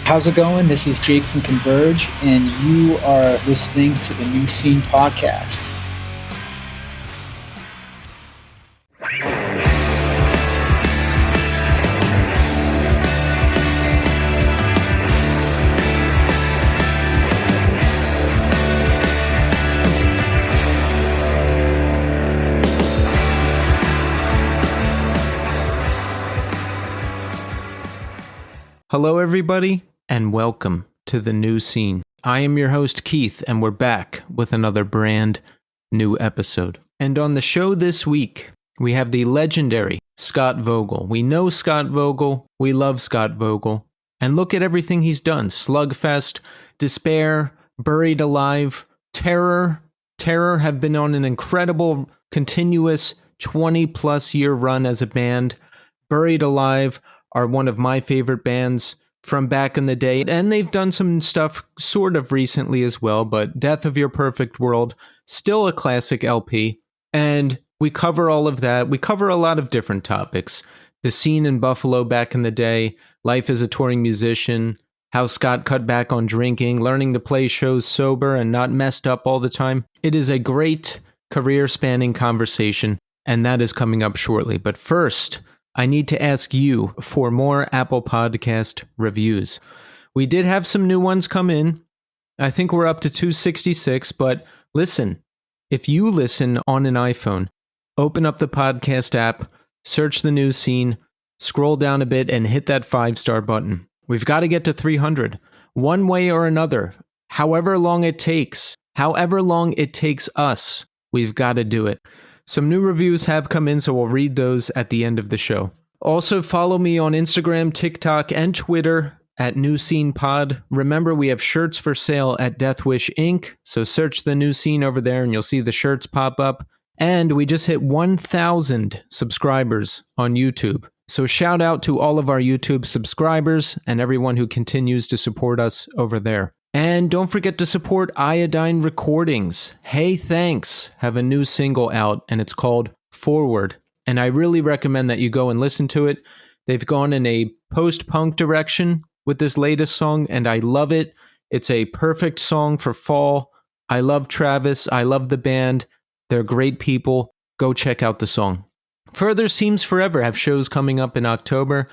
How's it going? This is Jake from Converge, and you are listening to the New Scene podcast. Hello, everybody, and welcome to the New Scene. I am your host, Keith, and we're back with another brand new episode. And on the show this week, we have the legendary Scott Vogel. We know Scott Vogel. We love Scott Vogel. And look at everything he's done. Slugfest, Despair, Buried Alive, Terror. Terror have been on an incredible, continuous 20-plus year run as a band. Buried Alive are one of my favorite bands from back in the day, and they've done some stuff sort of recently as well, but Death of Your Perfect World, still a classic LP, and we cover all of that. We cover a lot of different topics. The scene in Buffalo back in the day, life as a touring musician, how Scott cut back on drinking, learning to play shows sober and not messed up all the time. It is a great career-spanning conversation, and that is coming up shortly. But first, I need to ask you for more Apple Podcast reviews. We did have some new ones come in. I think we're up to 266, but listen, if you listen on an iPhone, open up the podcast app, search the New Scene, scroll down a bit, and hit that 5-star button. We've got to get to 300, one way or another. However long it takes us, we've got to do it. Some new reviews have come in, so we'll read those at the end of the show. Also, follow me on Instagram, TikTok, and Twitter at New Scene Pod. Remember, we have shirts for sale at Death Wish Inc., so search the New Scene over there and you'll see the shirts pop up. And we just hit 1,000 subscribers on YouTube. So shout out to all of our YouTube subscribers and everyone who continues to support us over there. And don't forget to support Iodine Recordings. Hey Thanks have a new single out, and it's called Forward. And I really recommend that you go and listen to it. They've gone in a post-punk direction with this latest song, and I love it. It's a perfect song for fall. I love Travis. I love the band. They're great people. Go check out the song. Further Seems Forever have shows coming up in October.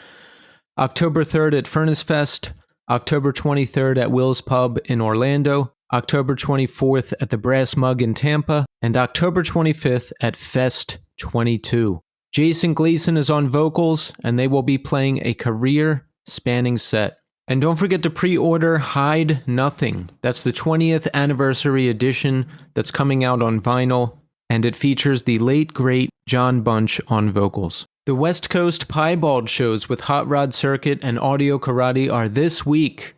October 3rd at Furnace Fest. October 23rd at Will's Pub in Orlando, October 24th at the Brass Mug in Tampa, and October 25th at Fest 22. Jason Gleason is on vocals, and they will be playing a career-spanning set. And don't forget to pre-order Hide Nothing. That's the 20th anniversary edition that's coming out on vinyl, and it features the late, great John Bunch on vocals. The West Coast Piebald shows with Hot Rod Circuit and Audio Karate are this week.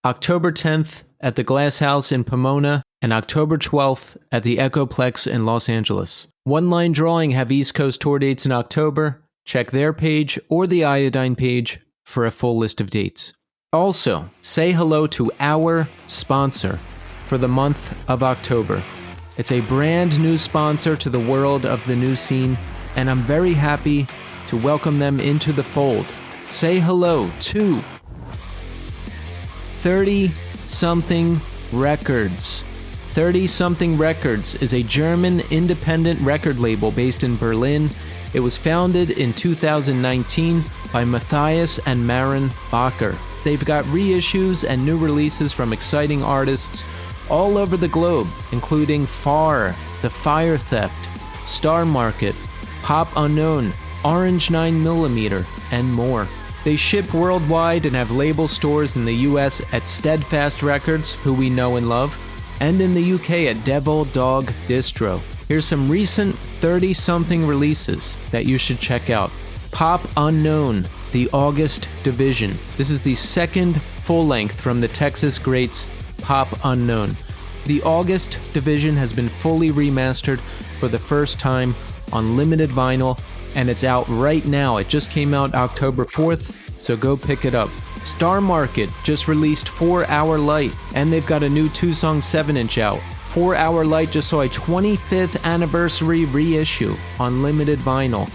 October 10th at the Glass House in Pomona and October 12th at the Echoplex in Los Angeles. One Line Drawing have East Coast tour dates in October. Check their page or the Iodine page for a full list of dates. Also, say hello to our sponsor for the month of October. It's a brand new sponsor to the world of the New Scene, and I'm very happy to welcome them into the fold. Say hello to 30-something Records. 30-something Records is a German independent record label based in Berlin. It was founded in 2019 by Matthias and Maren Bacher. They've got reissues and new releases from exciting artists all over the globe, including Far, The Fire Theft, Star Market, Pop Unknown, Orange 9mm, and more. They ship worldwide and have label stores in the US at Steadfast Records, who we know and love, and in the UK at Devil Dog Distro. Here's some recent 30-something releases that you should check out. Pop Unknown, The August Division. This is the second full-length from the Texas greats Pop Unknown. The August Division has been fully remastered for the first time on limited vinyl, and it's out right now. It just came out October 4th, so go pick it up. Star Market just released 4 Hour Light, and they've got a new 2-song 7-inch out. 4 Hour Light just saw a 25th anniversary reissue on limited vinyl,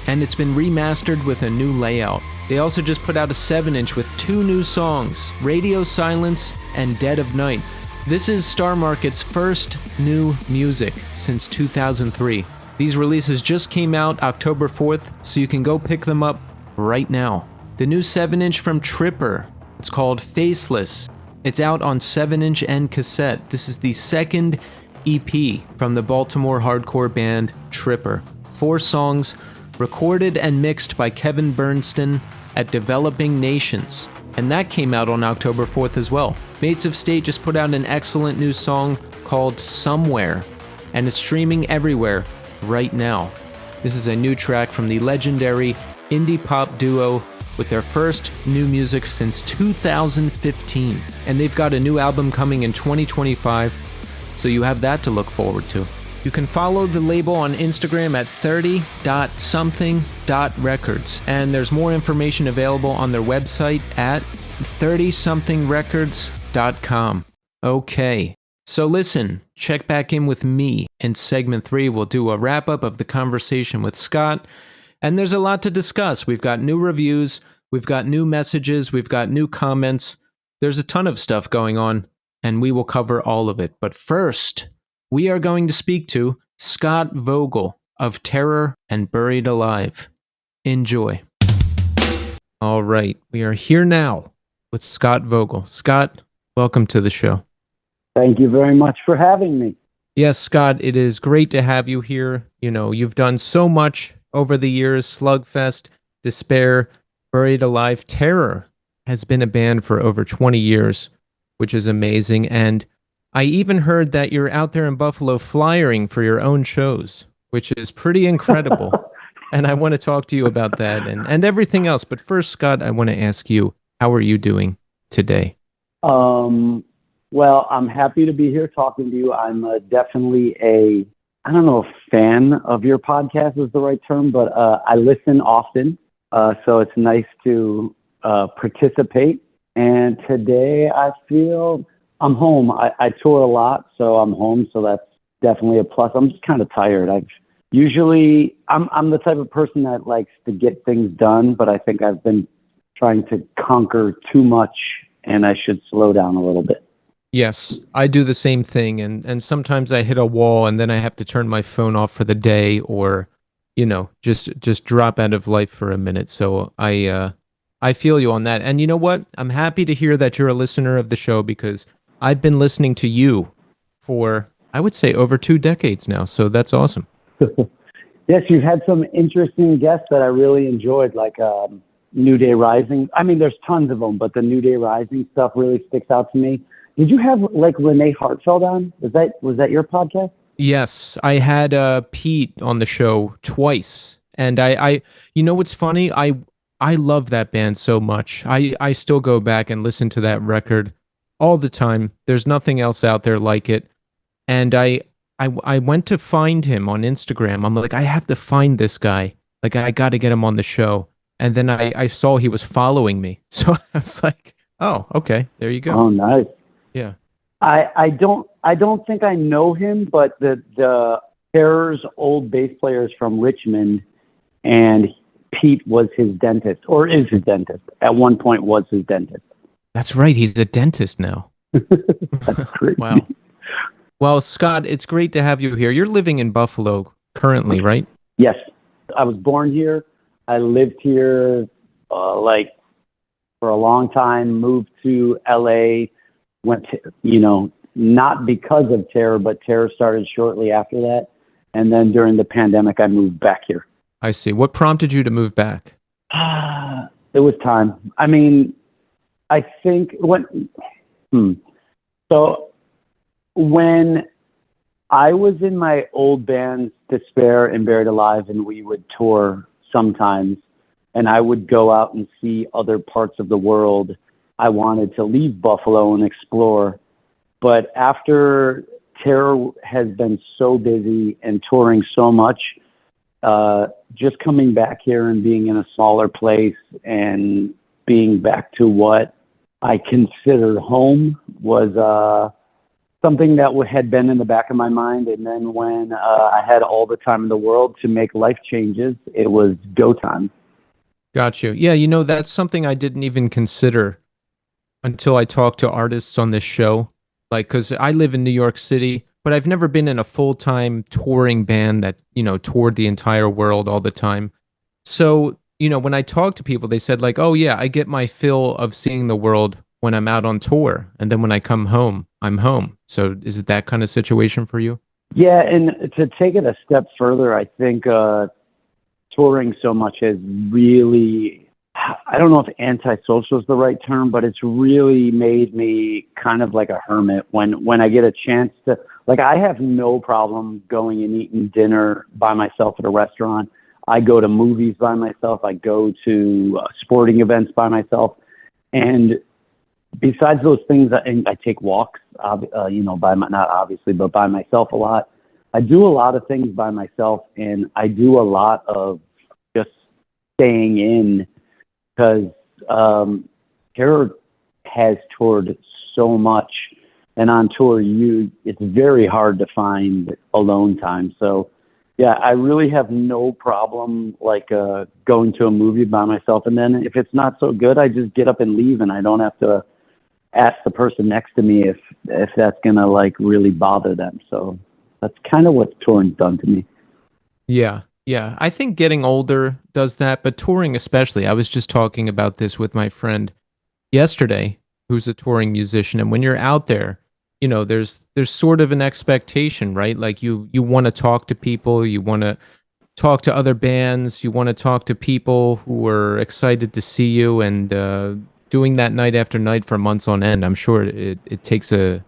and it's been remastered with a new layout. They also just put out a 7-inch with 2 new songs, Radio Silence and Dead of Night. This is Star Market's first new music since 2003. These releases just came out October 4th, so you can go pick them up right now. The new 7-inch from Tripper, it's called Faceless. It's out on 7-inch and cassette. This is the second EP from the Baltimore hardcore band Tripper. 4 songs, recorded and mixed by Kevin Bernstein at Developing Nations. And that came out on October 4th as well. Mates of State just put out an excellent new song called Somewhere, and it's streaming everywhere right now. This is a new track from the legendary indie pop duo with their first new music since 2015. And they've got a new album coming in 2025, so you have that to look forward to. You can follow the label on Instagram at 30.something.records, and there's more information available on their website at 30somethingrecords.com. Okay, so listen, check back in with me in segment 3. We'll do a wrap-up of the conversation with Scott, and there's a lot to discuss. We've got new reviews, we've got new messages, we've got new comments. There's a ton of stuff going on, and we will cover all of it. But first, we are going to speak to Scott Vogel of Terror and Buried Alive. Enjoy. All right, we are here now with Scott Vogel. Scott, welcome to the show. Thank you very much for having me. Yes, Scott, it is great to have you here. You know, you've done so much over the years. Slugfest, Despair, Buried Alive. Terror has been a band for over 20 years, which is amazing. And I even heard that you're out there in Buffalo flyering for your own shows, which is pretty incredible. And I want to talk to you about that and everything else. But first, Scott, I want to ask you, how are you doing today? Well, I'm happy to be here talking to you. I'm definitely I don't know if fan of your podcast is the right term, but I listen often. So it's nice to participate. And today I feel I'm home. I tour a lot, so I'm home. So that's definitely a plus. I'm just kind of tired. I'm the type of person that likes to get things done, but I think I've been trying to conquer too much, and I should slow down a little bit. Yes, I do the same thing, and sometimes I hit a wall, and then I have to turn my phone off for the day, or just drop out of life for a minute. So I feel you on that. And you know what? I'm happy to hear that you're a listener of the show, because I've been listening to you for, I would say, over 2 decades now. So that's awesome. Yes, you've had some interesting guests that I really enjoyed, like New Day Rising. I mean, there's tons of them, but the New Day Rising stuff really sticks out to me. Did you have like Renee Hartfeld on? Was that your podcast? Yes, I had Pete on the show twice, and I you know what's funny? I love that band so much. I still go back and listen to that record all the time. There's nothing else out there like it. And I went to find him on Instagram. I'm like, I have to find this guy. Like, I got to get him on the show. And then I saw he was following me. So I was like, oh, okay, there you go. Oh, nice. Yeah. I don't think I know him, but the Terror's old bass player is from Richmond, and Pete was his dentist, or is his dentist. At one point was his dentist. That's right. He's a dentist now. That's crazy. Wow. Well, Scott, it's great to have you here. You're living in Buffalo currently, right? Yes. I was born here. I lived here for a long time, moved to LA, went to, not because of Terror, but Terror started shortly after that. And then during the pandemic, I moved back here. I see. What prompted you to move back? It was time. I mean, I think So when I was in my old bands, Despair and Buried Alive, and we would tour sometimes, and I would go out and see other parts of the world, I wanted to leave Buffalo and explore. But after Terror has been so busy and touring so much, just coming back here and being in a smaller place and being back to what I considered home was something that had been in the back of my mind. And then when I had all the time in the world to make life changes, it was go time. Got you. Yeah, that's something I didn't even consider until I talked to artists on this show. Like, because I live in New York City, but I've never been in a full-time touring band that, toured the entire world all the time. So, when I talk to people, they said, like, oh, yeah, I get my fill of seeing the world when I'm out on tour. And then when I come home, I'm home. So is it that kind of situation for you? Yeah, and to take it a step further, I think touring so much has really, I don't know if antisocial is the right term, but it's really made me kind of like a hermit when I get a chance to, like, I have no problem going and eating dinner by myself at a restaurant. I go to movies by myself. I go to sporting events by myself. And besides those things, and I take walks, by my, not obviously, but by myself a lot. I do a lot of things by myself, and I do a lot of just staying in because Terror has toured so much, and on tour, it's very hard to find alone time. So, yeah, I really have no problem like going to a movie by myself, and then if it's not so good, I just get up and leave, and I don't have to ask the person next to me if that's gonna like really bother them. So that's kind of what touring's done to me. Yeah. Yeah. I think getting older does that, but touring especially. I was just talking about this with my friend yesterday, who's a touring musician, and when you're out there, there's sort of an expectation, right? Like you want to talk to people, you want to talk to other bands, you want to talk to people who are excited to see you, and doing that night after night for months on end, I'm sure it takes a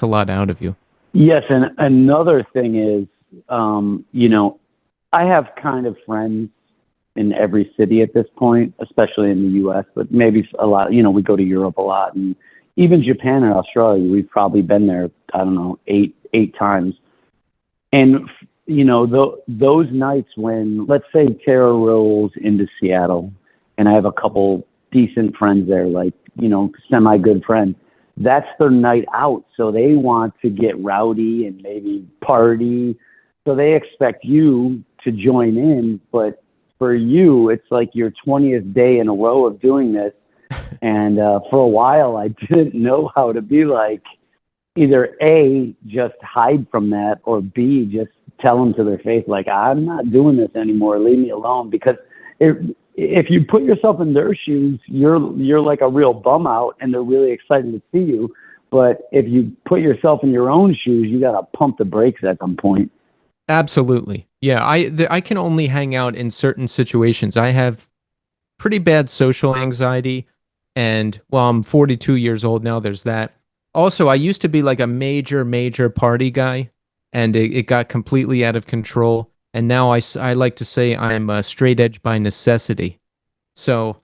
lot out of you. Yes, and another thing is, I have kind of friends in every city at this point, especially in the U.S., but maybe a lot. We go to Europe a lot, and even Japan and Australia. We've probably been there. I don't know, eight times. And those nights when, let's say, Terror rolls into Seattle, and I have a couple decent friends there, like semi good friends. That's their night out, so they want to get rowdy and maybe party. So they expect you to join in, but for you, it's like your 20th day in a row of doing this. And for a while, I didn't know how to be like, either A, just hide from that, or B, just tell them to their face, like, I'm not doing this anymore. Leave me alone. Because if you put yourself in their shoes, you're like a real bum out, and they're really excited to see you. But if you put yourself in your own shoes, you got to pump the brakes at some point. Absolutely. Yeah, I can only hang out in certain situations. I have pretty bad social anxiety, and well, I'm 42 years old now, there's that. Also, I used to be like a major party guy, and it got completely out of control, and now I like to say I'm a straight edge by necessity. So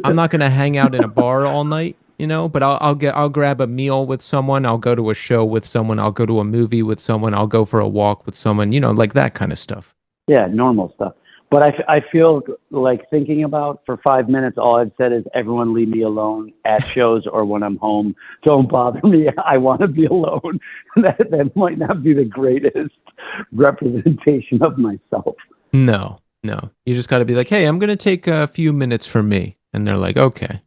I'm not gonna hang out in a bar all night, but I'll grab a meal with someone, I'll go to a show with someone, I'll go to a movie with someone, I'll go for a walk with someone, like that kind of stuff. Yeah, normal stuff. But I feel like thinking about for 5 minutes, all I've said is everyone leave me alone at shows or when I'm home. Don't bother me. I want to be alone. That might not be the greatest representation of myself. No, no. You just got to be like, hey, I'm gonna take a few minutes for me, and they're like, okay.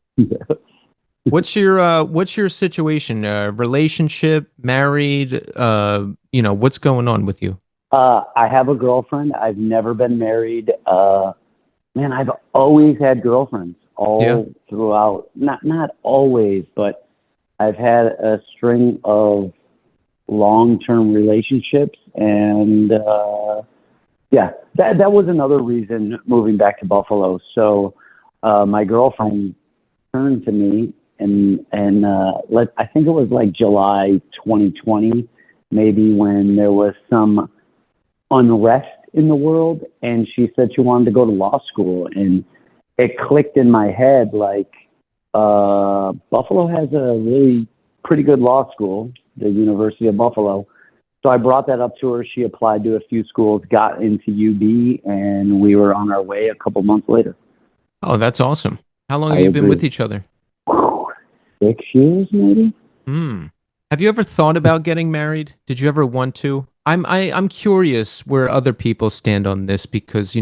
What's your situation? Relationship, married? What's going on with you? I have a girlfriend. I've never been married. Man, I've always had girlfriends Yeah. all throughout. Not always, but I've had a string of long-term relationships, and yeah, that was another reason moving back to Buffalo. So my girlfriend turned to me, and I think it was like July 2020, maybe, when there was some unrest in the world, and she said she wanted to go to law school, and it clicked in my head like Buffalo has a really pretty good law school, the University of Buffalo. So I brought that up to her. She applied to a few schools, got into UB, and we were on our way a couple months later. Oh, that's awesome. How long I have you been with agree. each other? 6 years, maybe. Hmm. Have you ever thought about getting married? Did you ever want to? I'm curious where other people stand on this because,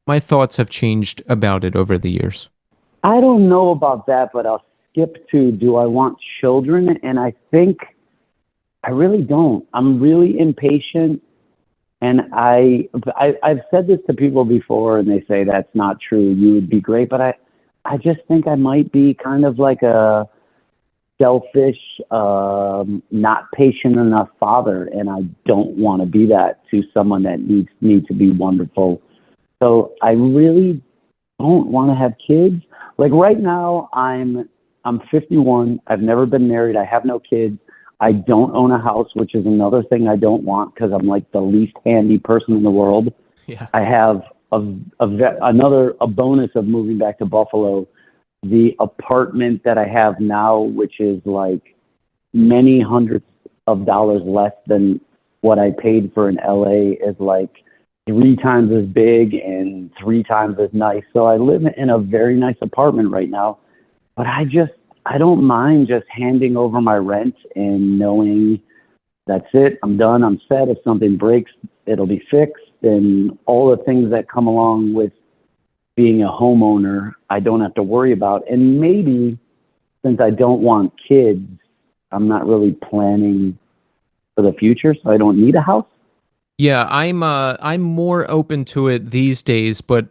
my thoughts have changed about it over the years. I don't know about that, but I'll skip to, do I want children? And I think I really don't. I'm really impatient. And I've said this to people before, and they say that's not true. You would be great, but I just think I might be kind of like a selfish, not patient enough father, and I don't want to be that to someone that needs me to be wonderful. So I really don't want to have kids. Like right now, I'm 51. I've never been married. I have no kids. I don't own a house, which is another thing I don't want because I'm like the least handy person in the world. Yeah. I have a bonus of moving back to Buffalo. The apartment that I have now, which is like many hundreds of dollars less than what I paid for in LA, is like 3 times as big and 3 times as nice. So I live in a very nice apartment right now, but I don't mind just handing over my rent and knowing that's it. I'm done. I'm set. If something breaks, it'll be fixed. And all the things that come along with being a homeowner, I don't have to worry about. And maybe since I don't want kids, I'm not really planning for the future, so I don't need a house. Yeah, I'm more open to it these days, but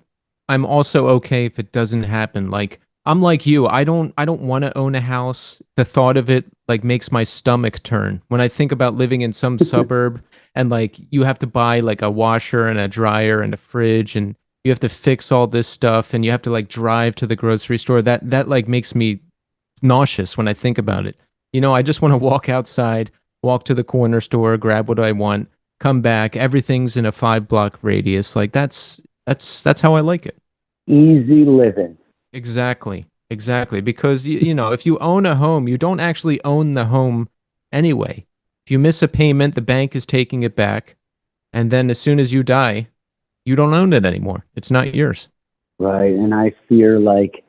I'm also okay if it doesn't happen. Like I'm like you. I don't want to own a house. The thought of it like makes my stomach turn. When I think about living in some suburb and like you have to buy like a washer and a dryer and a fridge and you have to fix all this stuff and you have to like drive to the grocery store. That like makes me nauseous when I think about it. I just want to walk outside, walk to the corner store, grab what I want, come back. Everything's in a 5 block radius. Like that's how I like it. Easy living. Exactly. Exactly. Because if you own a home, you don't actually own the home anyway. If you miss a payment, the bank is taking it back, and then as soon as you die, you don't own it anymore. It's not yours. Right. And I fear like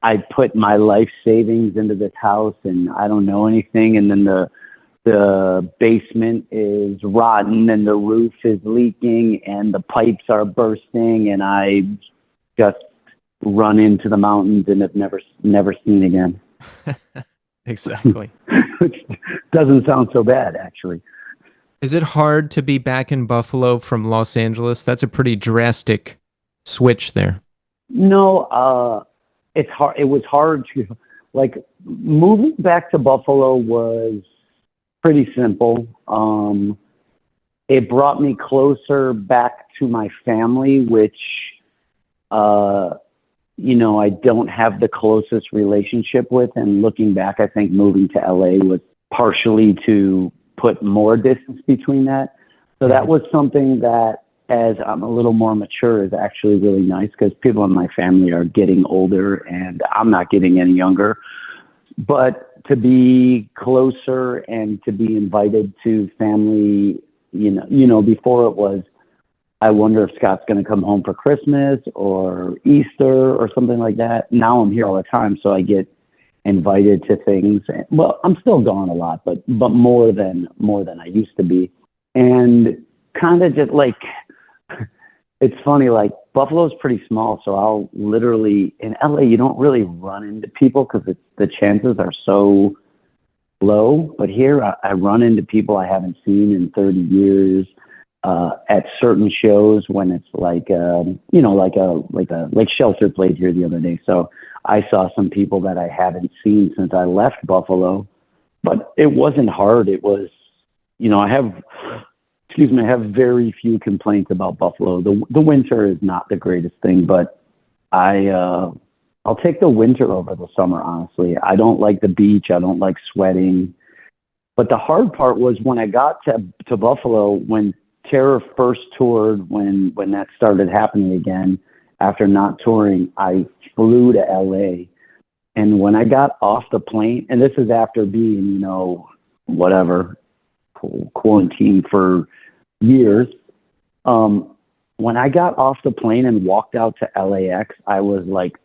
I put my life savings into this house and I don't know anything, and then the basement is rotten and the roof is leaking and the pipes are bursting, and I just run into the mountains and have never seen again. Exactly. Which doesn't sound so bad, actually. Is it hard to be back in Buffalo from Los Angeles? That's a pretty drastic switch there. No, it's hard. It was hard to like moving back to Buffalo was pretty simple. It brought me closer back to my family, which I don't have the closest relationship with. And looking back, I think moving to LA was partially to put more distance between that. So that was something that, as I'm a little more mature, is actually really nice because people in my family are getting older and I'm not getting any younger. But to be closer and to be invited to family, before it was, I wonder if Scott's going to come home for Christmas or Easter or something like that. Now I'm here all the time, so I get invited to things. Well, I'm still gone a lot, but more than I used to be. And kind of just like, it's funny, like Buffalo's pretty small, so I'll literally, in LA, you don't really run into people because the chances are so low. But here, I run into people I haven't seen in 30 years. At certain shows when it's like Shelter played here the other day. So I saw some people that I haven't seen since I left Buffalo, but it wasn't hard. It was, I have very few complaints about Buffalo. The winter is not the greatest thing, but I'll take the winter over the summer, honestly. I don't like the beach. I don't like sweating. But the hard part was when I got to Buffalo, when Terror first toured, when that started happening again, after not touring, I flew to LA. And when I got off the plane, and this is after being, quarantined for years, when I got off the plane and walked out to LAX, I was like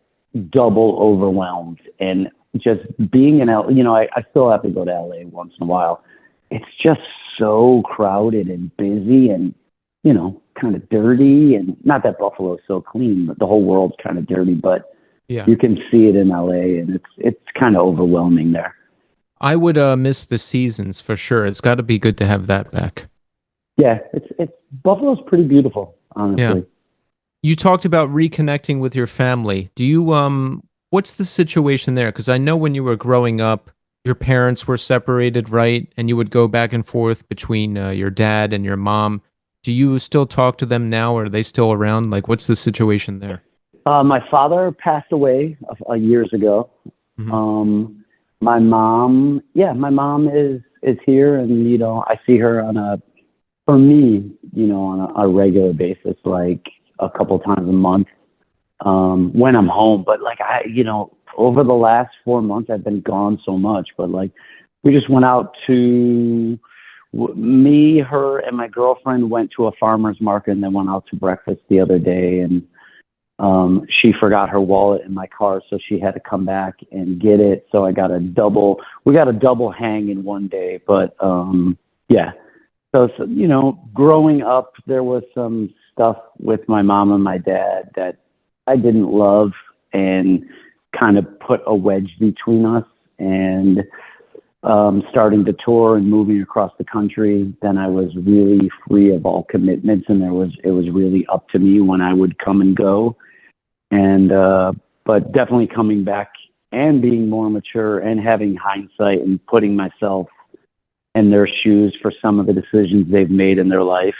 double overwhelmed. And just being in LA, I still have to go to LA once in a while. It's just so crowded and busy and, kind of dirty, and not that Buffalo is so clean, but the whole world's kind of dirty, but Yeah. you can see it in LA, and it's kind of overwhelming there. I would miss the seasons for sure. It's got to be good to have that back. Yeah, it's Buffalo's pretty beautiful, honestly. Yeah. You talked about reconnecting with your family. Do you what's the situation there? Because I know when you were growing up, your parents were separated, right? And you would go back and forth between your dad and your mom. Do you still talk to them now? Or are they still around? Like, what's the situation there? My father passed away years ago. Mhm. My mom, my mom is here, and I see her for me, on a regular basis, like a couple times a month when I'm home. But like over the last 4 months, I've been gone so much. But like, we just went out to me, her, and my girlfriend went to a farmer's market, and then went out to breakfast the other day, and she forgot her wallet in my car, so she had to come back and get it. So we got a double hang in one day. But yeah. So, growing up, there was some stuff with my mom and my dad that I didn't love, and kind of put a wedge between us. And starting to tour and moving across the country, then I was really free of all commitments, and it was really up to me when I would come and go. And but definitely coming back and being more mature and having hindsight and putting myself in their shoes for some of the decisions they've made in their life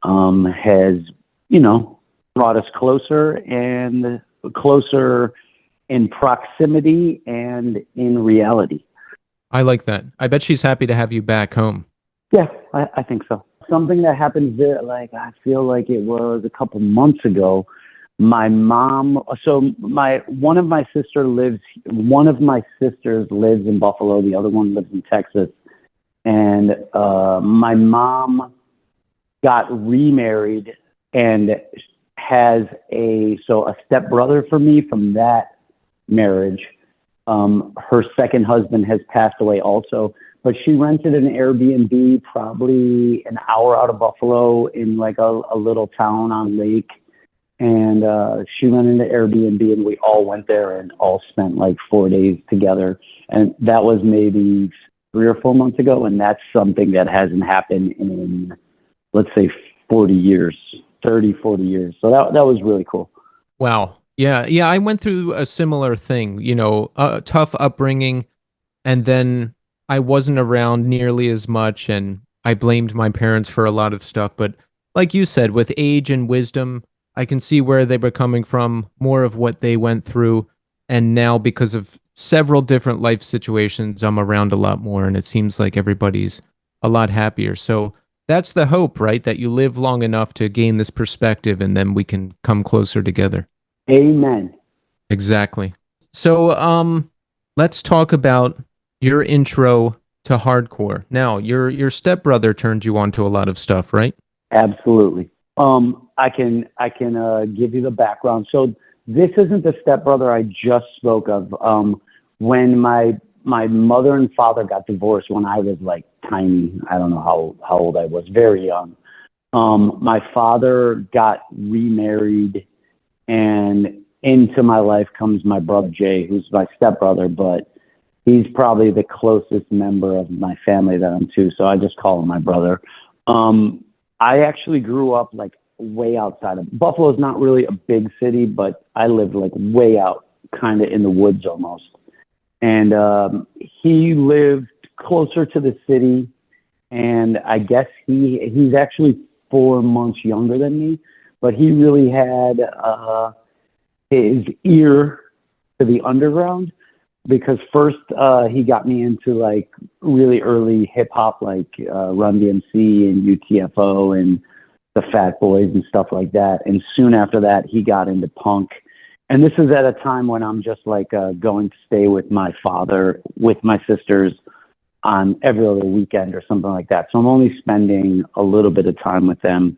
has, brought us closer in proximity and in reality. I like that. I bet she's happy to have you back home. Yeah, I think so. Something that happened there, like I feel like it was a couple months ago. My mom, one of my sisters lives in Buffalo. The other one lives in Texas. And my mom got remarried and has a stepbrother for me from that marriage. Her second husband has passed away also, but she rented an Airbnb probably an hour out of Buffalo in like a little town on lake. And she rented an Airbnb, and we all went there and all spent like 4 days together. And that was maybe 3 or 4 months ago, and that's something that hasn't happened in, let's say, 40 years. So that was really cool. Wow. Yeah. Yeah. I went through a similar thing, a tough upbringing. And then I wasn't around nearly as much. And I blamed my parents for a lot of stuff. But like you said, with age and wisdom, I can see where they were coming from, more of what they went through. And now, because of several different life situations, I'm around a lot more. And it seems like everybody's a lot happier. So that's the hope, right? That you live long enough to gain this perspective, and then we can come closer together. Amen. Exactly. So, let's talk about your intro to hardcore. Now, your stepbrother turned you on to a lot of stuff, right? Absolutely. I can give you the background. So this isn't the stepbrother I just spoke of. When my mother and father got divorced when I was like tiny, I don't know how old I was, very young. My father got remarried, and into my life comes my brother Jay, who's my stepbrother, but he's probably the closest member of my family that I'm to, so I just call him my brother. I actually grew up like way outside of Buffalo. Is not really a big city, but I lived like way out, kind of in the woods almost. And he lived closer to the city, and I guess he's actually 4 months younger than me, but he really had his ear to the underground, because first he got me into like really early hip hop, like Run DMC and UTFO and the Fat Boys and stuff like that. And soon after that, he got into punk. And this is at a time when I'm just like going to stay with my father, with my sisters on every other weekend or something like that. So I'm only spending a little bit of time with them.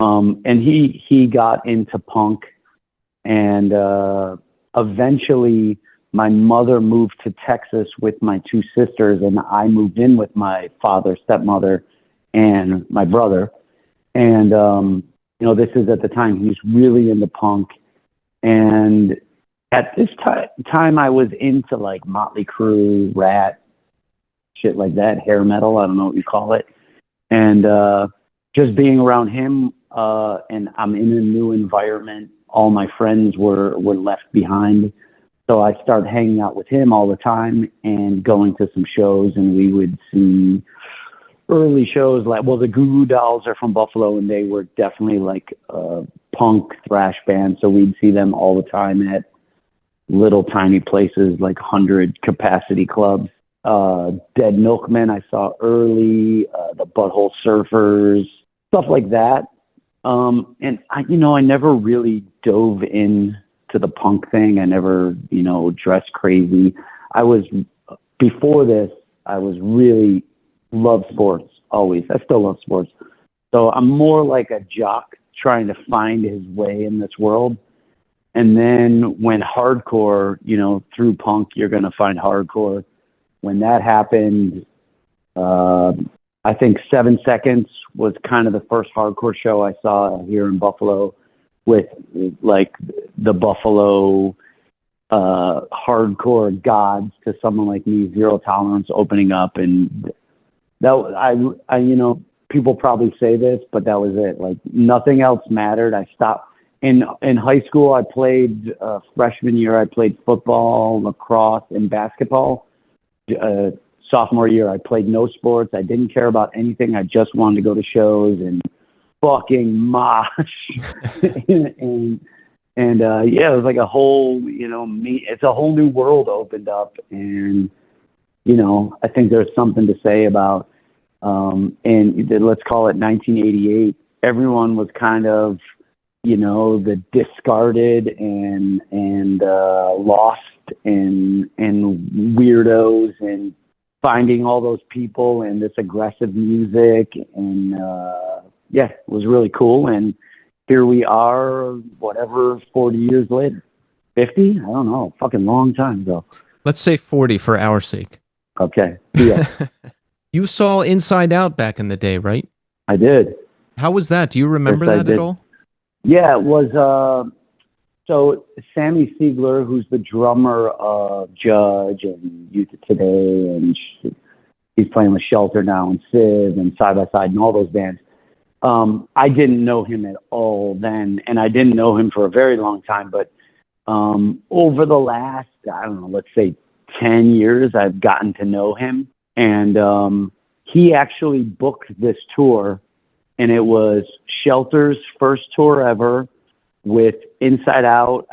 And he got into punk, and eventually my mother moved to Texas with my 2 sisters, and I moved in with my father, stepmother, and my brother. And, this is at the time he was really into punk. And at this time I was into like Motley Crue, Rat, shit like that, hair metal, I don't know what you call it. And just being around him, and I'm in a new environment. All my friends were left behind. So I started hanging out with him all the time and going to some shows, and we would see early shows like, well, the Goo Goo Dolls are from Buffalo, and they were definitely like a punk thrash band. So we'd see them all the time at little tiny places like 100 capacity clubs. Dead Milkmen I saw early, the Butthole Surfers, stuff like that. And I never really dove in to the punk thing. I never, dressed crazy. Before this, I was really loved sports always. I still love sports. So I'm more like a jock trying to find his way in this world. And then when hardcore, through punk, you're going to find hardcore. When that happened, I think 7 Seconds was kind of the first hardcore show I saw here in Buffalo, with like the Buffalo hardcore gods to someone like me, Zero Tolerance, opening up. And that I people probably say this, but that was it. Like nothing else mattered. I stopped in high school. I played freshman year. I played football, lacrosse, and basketball. Sophomore year, I played no sports. I didn't care about anything. I just wanted to go to shows and fucking mosh. and it was like a whole, it's a whole new world opened up. And, I think there's something to say about, and let's call it 1988. Everyone was kind of, the discarded and lost and weirdos, and finding all those people and this aggressive music. And it was really cool. And here we are, whatever, 40 years later, 50, I don't know, fucking long time ago. Let's say 40 for our sake. Okay. Yeah. You saw Inside Out back in the day, right? I did. How was that? Do you remember that at all? Yeah, it was, so Sammy Siegler, who's the drummer of Judge and Youth of Today, and he's playing with Shelter now and Civ and Side by Side and all those bands. I didn't know him at all then, and I didn't know him for a very long time, but over the last, I don't know, let's say 10 years, I've gotten to know him. And he actually booked this tour, and it was Shelter's first tour ever with Inside Out.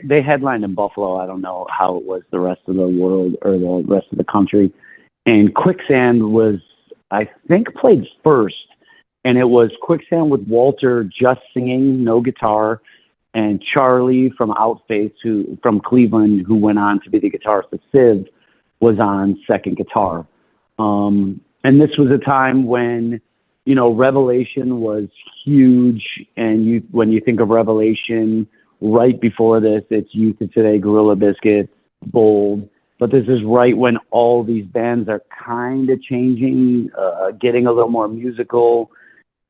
They headlined in Buffalo. I don't know how it was the rest of the world or the rest of the country. And Quicksand was, I think, played first. And it was Quicksand with Walter just singing, no guitar, and Charlie from Outface, from Cleveland, who went on to be the guitarist of Civ, was on second guitar. And this was a time when, Revelation was huge. And when you think of Revelation, right before this, it's Youth of Today, Gorilla Biscuits, Bold. But this is right when all these bands are kind of changing, getting a little more musical,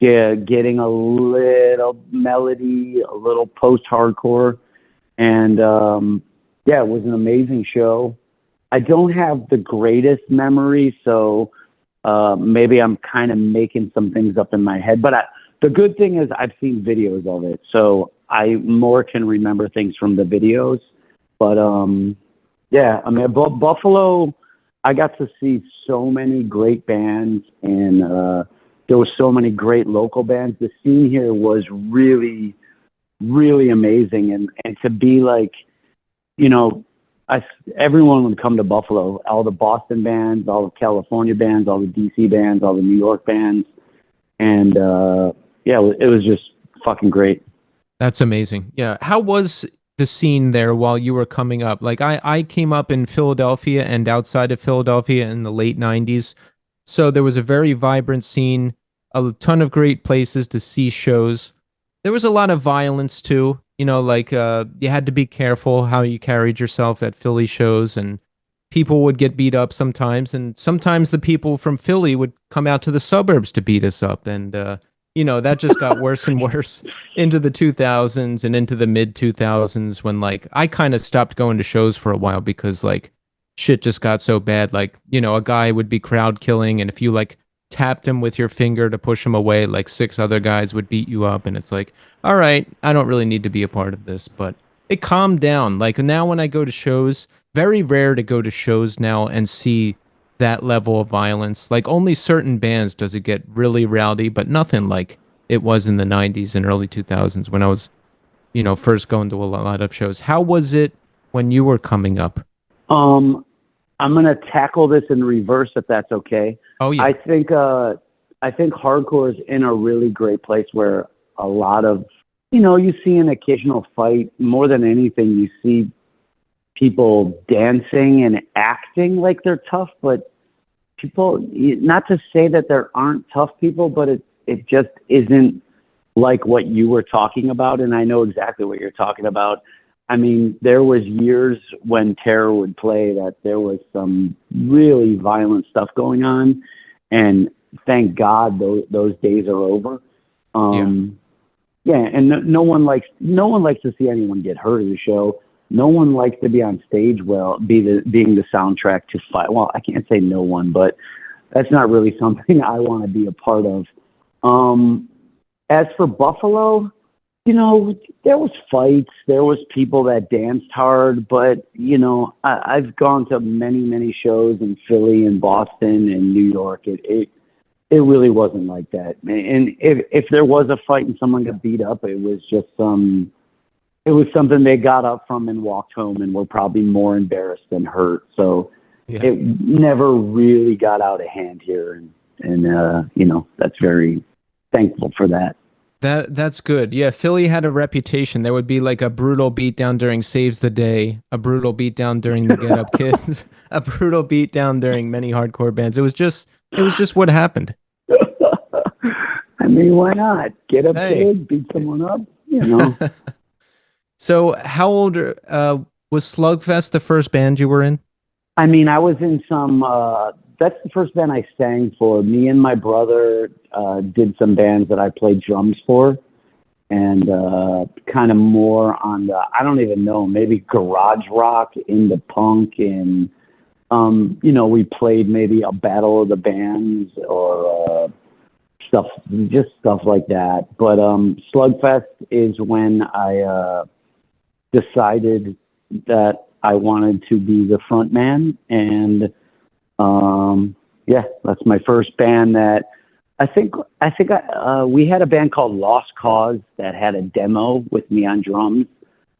getting a little melody, a little post-hardcore. And, it was an amazing show. I don't have the greatest memory, so maybe I'm kind of making some things up in my head. But the good thing is I've seen videos of it, so I more can remember things from the videos. But, Buffalo, I got to see so many great bands, and there were so many great local bands. The scene here was really, really amazing. And to be like, everyone would come to Buffalo, all the Boston bands, all the California bands, all the DC bands, all the New York bands. And it was just fucking great. That's amazing. Yeah. How was the scene there while you were coming up? Like I came up in Philadelphia and outside of Philadelphia in the late 90s. So there was a very vibrant scene, a ton of great places to see shows. There was a lot of violence too. You had to be careful how you carried yourself at Philly shows, and people would get beat up sometimes. And sometimes the people from Philly would come out to the suburbs to beat us up. And that just got worse and worse into the 2000s and into the mid 2000s when like I kind of stopped going to shows for a while because like shit just got so bad. Like, a guy would be crowd killing, and if you like tapped him with your finger to push him away, like six other guys would beat you up, and it's like, all right, I don't really need to be a part of this. But it calmed down. Like now when I go to shows, very rare to go to shows now and see that level of violence. Like only certain bands does it get really rowdy, but nothing like it was in the 90s and early 2000s when I was, first going to a lot of shows. How was it when you were coming up? I'm gonna tackle this in reverse if that's okay. Oh yeah. I think hardcore is in a really great place where a lot of you see an occasional fight. More than anything, you see people dancing and acting like they're tough, but people, not to say that there aren't tough people, but it just isn't like what you were talking about. And I know exactly what you're talking about. I mean, there was years when Terror would play that there was some really violent stuff going on, and thank God those days are over. Yeah, and no one likes to see anyone get hurt at a show. No one likes to be on stage being the soundtrack to fight. Well, I can't say no one, but that's not really something I want to be a part of. As for Buffalo, there was fights, there was people that danced hard, but I've gone to many, many shows in Philly and Boston and New York. It really wasn't like that. And if there was a fight and someone got beat up, it was just it was something they got up from and walked home and were probably more embarrassed than hurt. So it never really got out of hand here. And that's very thankful for that. That's good. Yeah, Philly had a reputation. There would be like a brutal beatdown during Saves the Day, a brutal beatdown during the Get Up Kids, a brutal beatdown during many hardcore bands. It was just what happened. I mean, why not? Get up, kid, beat someone up, So how old was Slugfest the first band you were in? I mean, I was in some, that's the first band I sang for. Me and my brother did some bands that I played drums for, and kind of more on the, I don't even know, maybe garage rock into punk, and, we played maybe a Battle of the Bands or just stuff like that. But Slugfest is when I decided that I wanted to be the front man, and that's my first band. That I think we had a band called Lost Cause that had a demo with me on drums.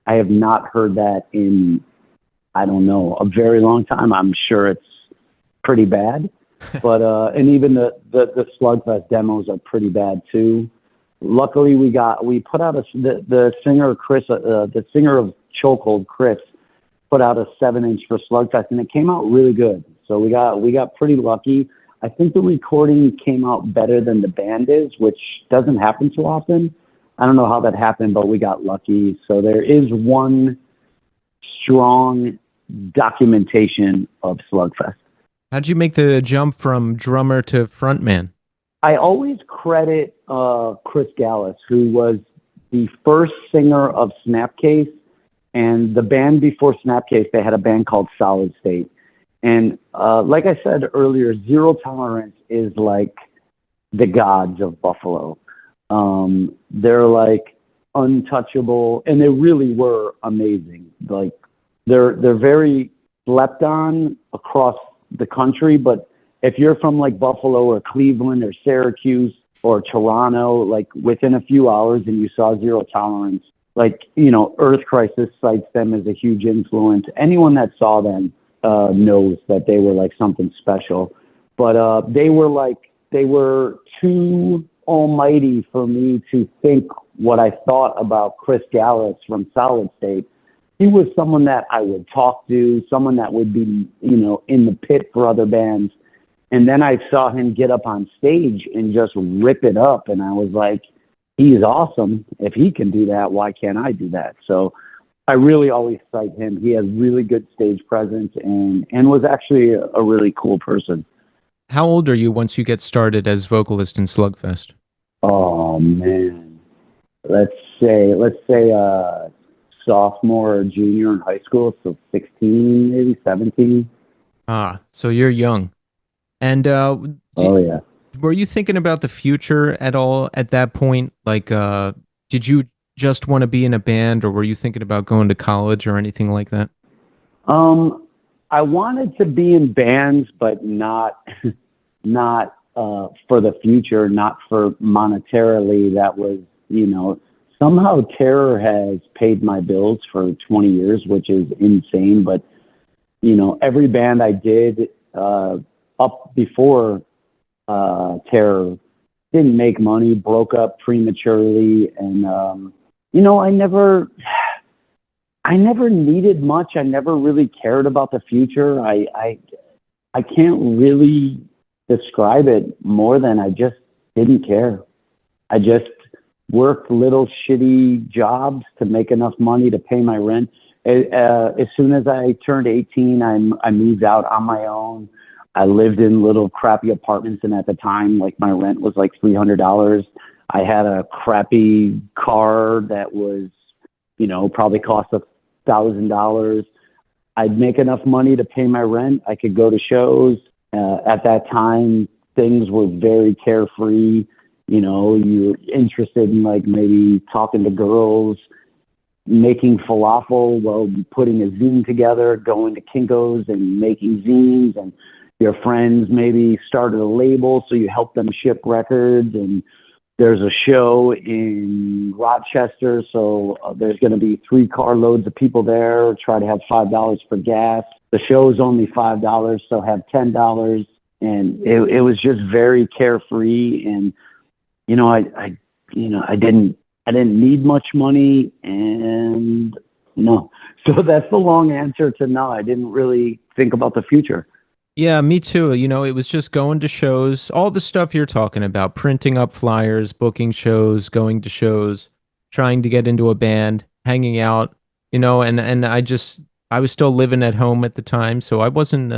I have not heard that in, I don't know, a very long time. I'm sure it's pretty bad, but and even the Slugfest demos are pretty bad too. Luckily, we put out the singer Chris, the singer of Chokehold, Chris, put out a 7-inch for Slugfest, and it came out really good. So we got pretty lucky. I think the recording came out better than the band is, which doesn't happen too often. I don't know how that happened, but we got lucky. So there is one strong documentation of Slugfest. How'd you make the jump from drummer to frontman? I always credit Chris Gallus, who was the first singer of Snapcase, and the band before Snapcase, they had a band called Solid State. And like I said earlier, Zero Tolerance is like the gods of Buffalo. They're like untouchable, and they really were amazing. Like they're very slept on across the country, but if you're from like Buffalo or Cleveland or Syracuse or Toronto, like within a few hours and you saw Zero Tolerance, like, Earth Crisis cites them as a huge influence. Anyone that saw them knows that they were like something special. But they were too almighty for me to think what I thought about Chris Gallus from Solid State. He was someone that I would talk to, someone that would be, in the pit for other bands. And then I saw him get up on stage and just rip it up. And I was like, he's awesome. If he can do that, why can't I do that? So I really always cite him. He has really good stage presence and was actually a really cool person. How old are you once you get started as vocalist in Slugfest? Oh man, let's say sophomore or junior in high school, so 16, maybe 17. Ah, so you're young. And Oh yeah. were you thinking about the future at all at that point? Like, did you just want to be in a band, or were you thinking about going to college or anything like that? I wanted to be in bands, but not for the future, not for monetarily. That was, somehow Terror has paid my bills for 20 years, which is insane. But every band I did up before Terror didn't make money, broke up prematurely, and I never needed much. I never really cared about the future. I can't really describe it more than I just didn't care. I just worked little shitty jobs to make enough money to pay my rent. As soon as I turned 18, I moved out on my own. I lived in little crappy apartments, and at the time, like my rent was like $300. I had a crappy car that was, probably cost $1,000. I'd make enough money to pay my rent. I could go to shows. At that time, things were very carefree. You're interested in like maybe talking to girls, making falafel while putting a zine together, going to Kinko's and making zines, and your friends maybe started a label, so you help them ship records, and there's a show in Rochester, so there's going to be 3 carloads of people there. Try to have $5 for gas. The show is only $5, so have $10. And it was just very carefree. And I didn't need much money, and no. So that's the long answer to no. I didn't really think about the future. Yeah, me too. It was just going to shows, all the stuff you're talking about, printing up flyers, booking shows, going to shows, trying to get into a band, hanging out, and I was still living at home at the time, so I wasn't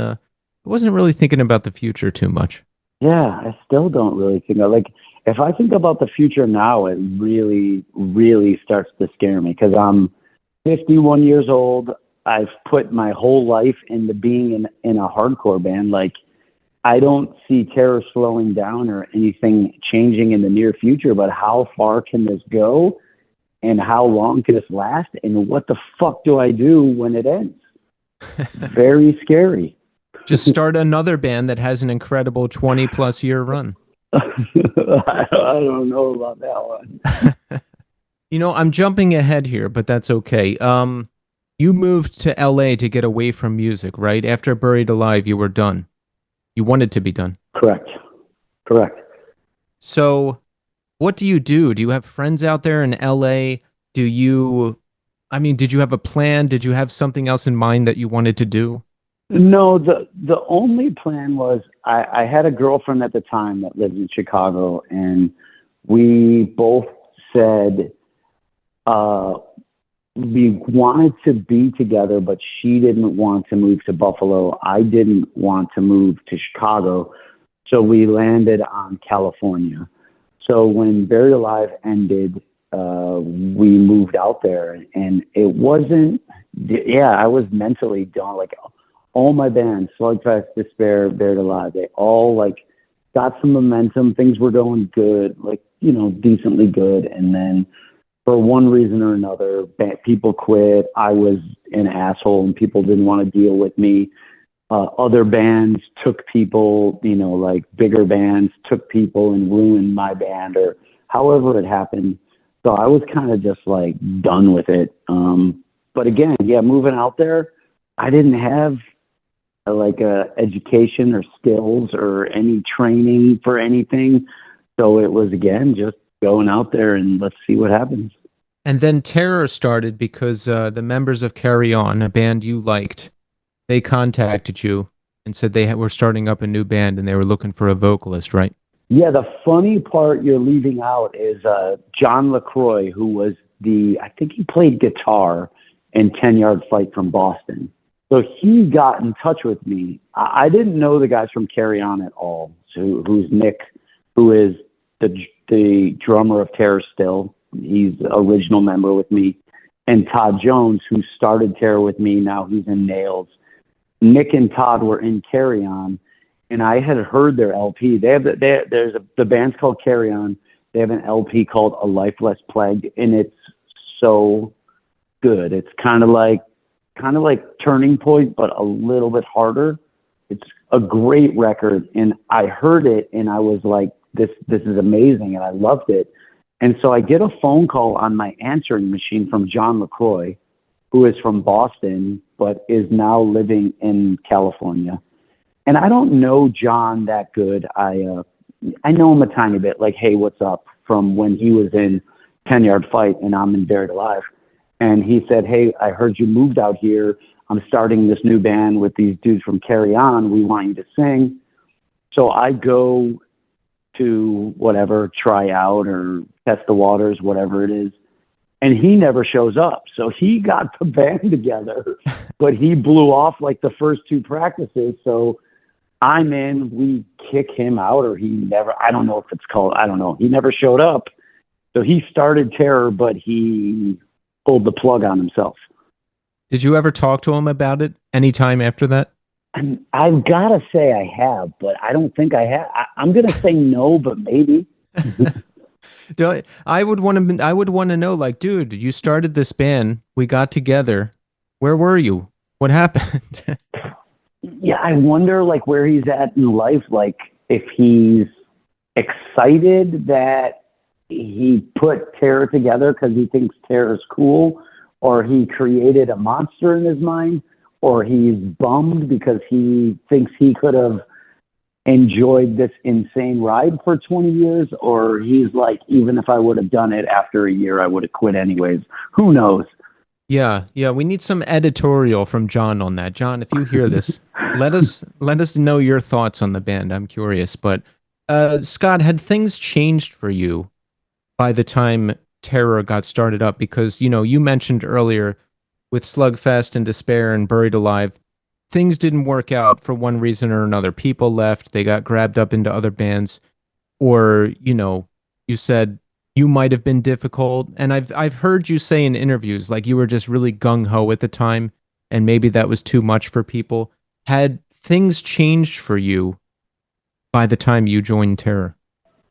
really thinking about the future too much. Yeah, I still don't really think like if I think about the future now, it really, really starts to scare me because I'm 51 years old. I've put my whole life into being in a hardcore band. Like, I don't see Terror slowing down or anything changing in the near future, but how far can this go? And how long can this last? And what the fuck do I do when it ends? Very scary. Just start another band that has an incredible 20 plus year run. I don't know about that one. I'm jumping ahead here, but that's okay. You moved to LA to get away from music, right? After Buried Alive, you were done. You wanted to be done. Correct. So, what do you do? Do you have friends out there in LA? Did you have a plan? Did you have something else in mind that you wanted to do? No, the only plan was I had a girlfriend at the time that lived in Chicago, and we both said we wanted to be together, but she didn't want to move to Buffalo. I didn't want to move to Chicago. So we landed on California. So when Buried Alive ended, we moved out there, and it wasn't, I was mentally done. Like, all my bands, Slugfest, Despair, Buried Alive, they all like got some momentum. Things were going good, like, decently good. And then for one reason or another, people quit. I was an asshole and people didn't want to deal with me. Other bands took people, like bigger bands took people and ruined my band, or however it happened. So I was kind of just like done with it. But again, moving out there, I didn't have like education or skills or any training for anything. So it was, again, just going out there and let's see what happens. And then Terror started because the members of Carry On, a band you liked, they contacted you and said they were starting up a new band and they were looking for a vocalist, right? Yeah, the funny part you're leaving out is John LaCroix, who was I think he played guitar in 10 Yard Fight from Boston. So he got in touch with me. I didn't know the guys from Carry On at all. So who's Nick, who is the the drummer of Terror still. He's original member with me. And Todd Jones, who started Terror with me, now he's in Nails. Nick and Todd were in Carry On, and I had heard their LP. The band's called Carry On. They have an LP called A Life Less Plagued, and it's so good. It's kind of like Turning Point, but a little bit harder. It's a great record, and I heard it, and I was like, this is amazing, and I loved it. And so I get a phone call on my answering machine from John LaCroix, who is from Boston, but is now living in California. And I don't know John that good. I know him a tiny bit, like, hey, what's up, from when he was in 10 Yard Fight and I'm in Buried Alive. And he said, hey, I heard you moved out here. I'm starting this new band with these dudes from Carry On. We want you to sing. So I go to whatever, try out or test the waters, whatever it is. And he never shows up. So he got the band together, but he blew off like the first two practices. So I'm in, we kick him out, or he never, I don't know if it's called, I don't know. He never showed up. So he started Terror, but he pulled the plug on himself. Did you ever talk to him about it anytime after that? And I've got to say I have, but I don't think I have. I'm going to say no, but maybe. I would want to know, like, dude, you started this band. We got together. Where were you? What happened? Yeah, I wonder, like, where he's at in life. Like, if he's excited that he put Terror together because he thinks Terror is cool, or he created a monster in his mind, or he's bummed because he thinks he could have enjoyed this insane ride for 20 years, or he's like, even if I would have done it after a year, I would have quit anyways. Who knows? Yeah, we need some editorial from John on that. John, if you hear this, let us know your thoughts on the band. I'm curious. But Scott, had things changed for you by the time Terror got started up? Because, you mentioned earlier with Slugfest and Despair and Buried Alive, things didn't work out for one reason or another. People left, they got grabbed up into other bands, or, you said you might have been difficult. And I've heard you say in interviews, like, you were just really gung-ho at the time, and maybe that was too much for people. Had things changed for you by the time you joined Terror?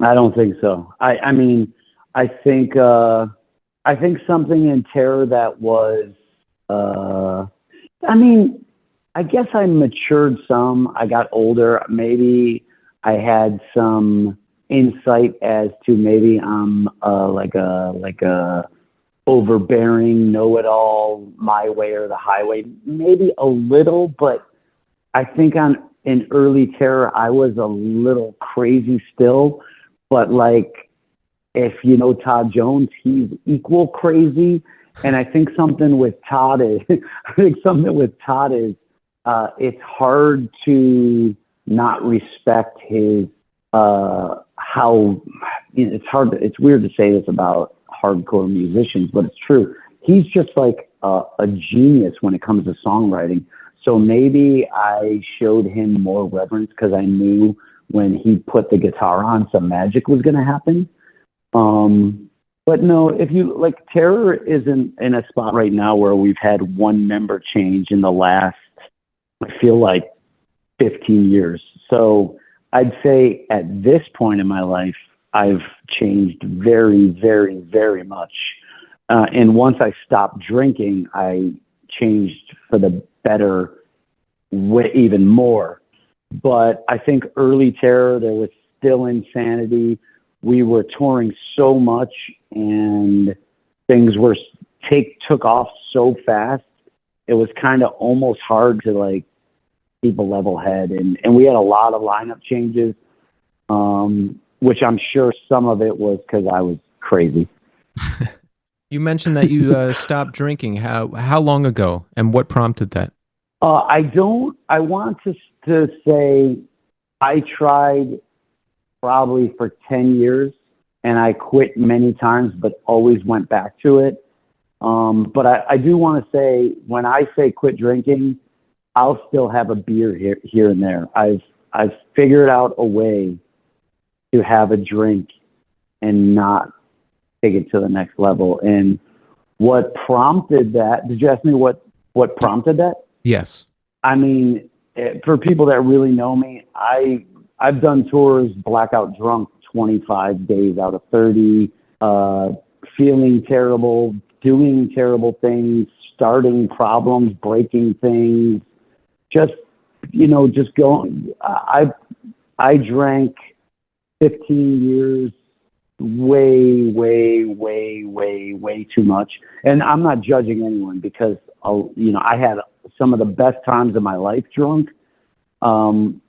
I don't think so. I mean, I think something in Terror that was, I guess I matured some. I got older. Maybe I had some insight as to maybe I'm like a overbearing, know-it-all, my way or the highway. Maybe a little, but I think in early Terror, I was a little crazy still. But like, if you know Todd Jones, he's equal crazy. And I think something with Todd is, it's hard to not respect his, it's weird to say this about hardcore musicians, but it's true. He's just like a genius when it comes to songwriting. So maybe I showed him more reverence because I knew when he put the guitar on, some magic was going to happen. But no, if you like, Terror isn't in a spot right now where we've had one member change in the last, I feel like 15 years. So I'd say at this point in my life, I've changed very, very, very much. And once I stopped drinking, I changed for the better even more. But I think early Terror, there was still insanity. We were touring so much and things were took off so fast. It was kind of almost hard to like keep a level head. And we had a lot of lineup changes, which I'm sure some of it was because I was crazy. You mentioned that you stopped drinking. How long ago, and what prompted that? I want to say I tried probably for 10 years and I quit many times, but always went back to it. But I do want to say, when I say quit drinking, I'll still have a beer here and there. I've figured out a way to have a drink and not take it to the next level. And what prompted that? Did you ask me what prompted that? Yes. I mean, for people that really know me, I've done tours blackout drunk 25 days out of 30, feeling terrible, doing terrible things, starting problems, breaking things, just going. I drank 15 years, way too much. And I'm not judging anyone because, I had some of the best times of my life drunk. And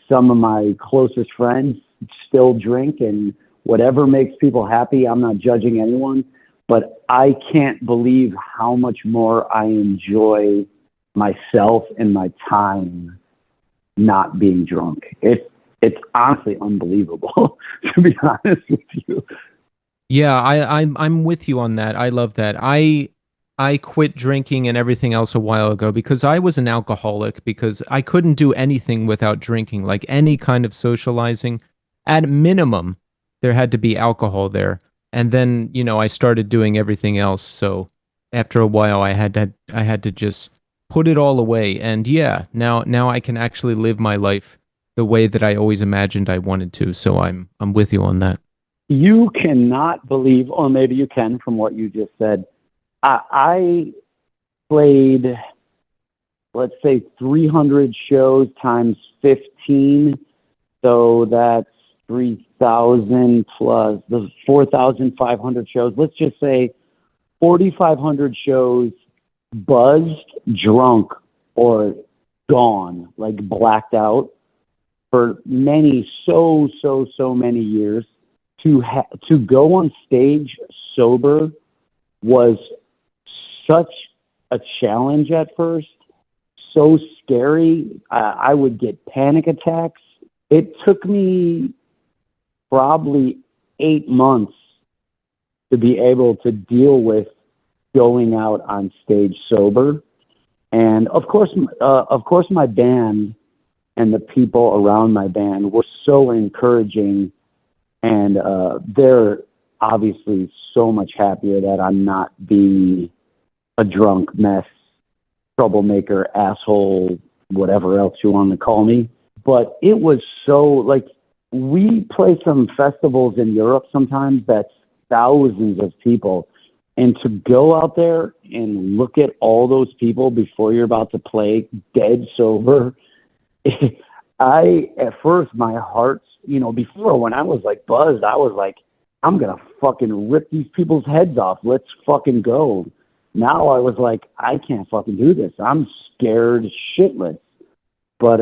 some of my closest friends still drink, and whatever makes people happy, I'm not judging anyone, but I can't believe how much more I enjoy myself and my time not being drunk. It's honestly unbelievable, to be honest with you. Yeah, I'm with you on that. I love that. I quit drinking and everything else a while ago because I was an alcoholic, because I couldn't do anything without drinking, like any kind of socializing. At minimum, there had to be alcohol there. And then, I started doing everything else. So after a while I had to just put it all away. And yeah, now I can actually live my life the way that I always imagined I wanted to. So I'm with you on that. You cannot believe, or maybe you can from what you just said. I played, let's say, 300 shows times 15. So that's 3,000 plus the 4,500 shows. Let's just say 4,500 shows, buzzed, drunk, or gone, like blacked out for so many years. To go on stage sober was such a challenge at first, so scary. I would get panic attacks. It took me probably 8 months to be able to deal with going out on stage sober. And of course, my band and the people around my band were so encouraging, and they're obviously so much happier that I'm not being a drunk mess, troublemaker, asshole, whatever else you want to call me. But it was so, like, we play some festivals in Europe sometimes that's thousands of people. And to go out there and look at all those people before you're about to play dead sober, at first my heart, before, when I was like buzzed, I was like, I'm going to fucking rip these people's heads off. Let's fucking go. Now I was like, I can't fucking do this. I'm scared shitless. But,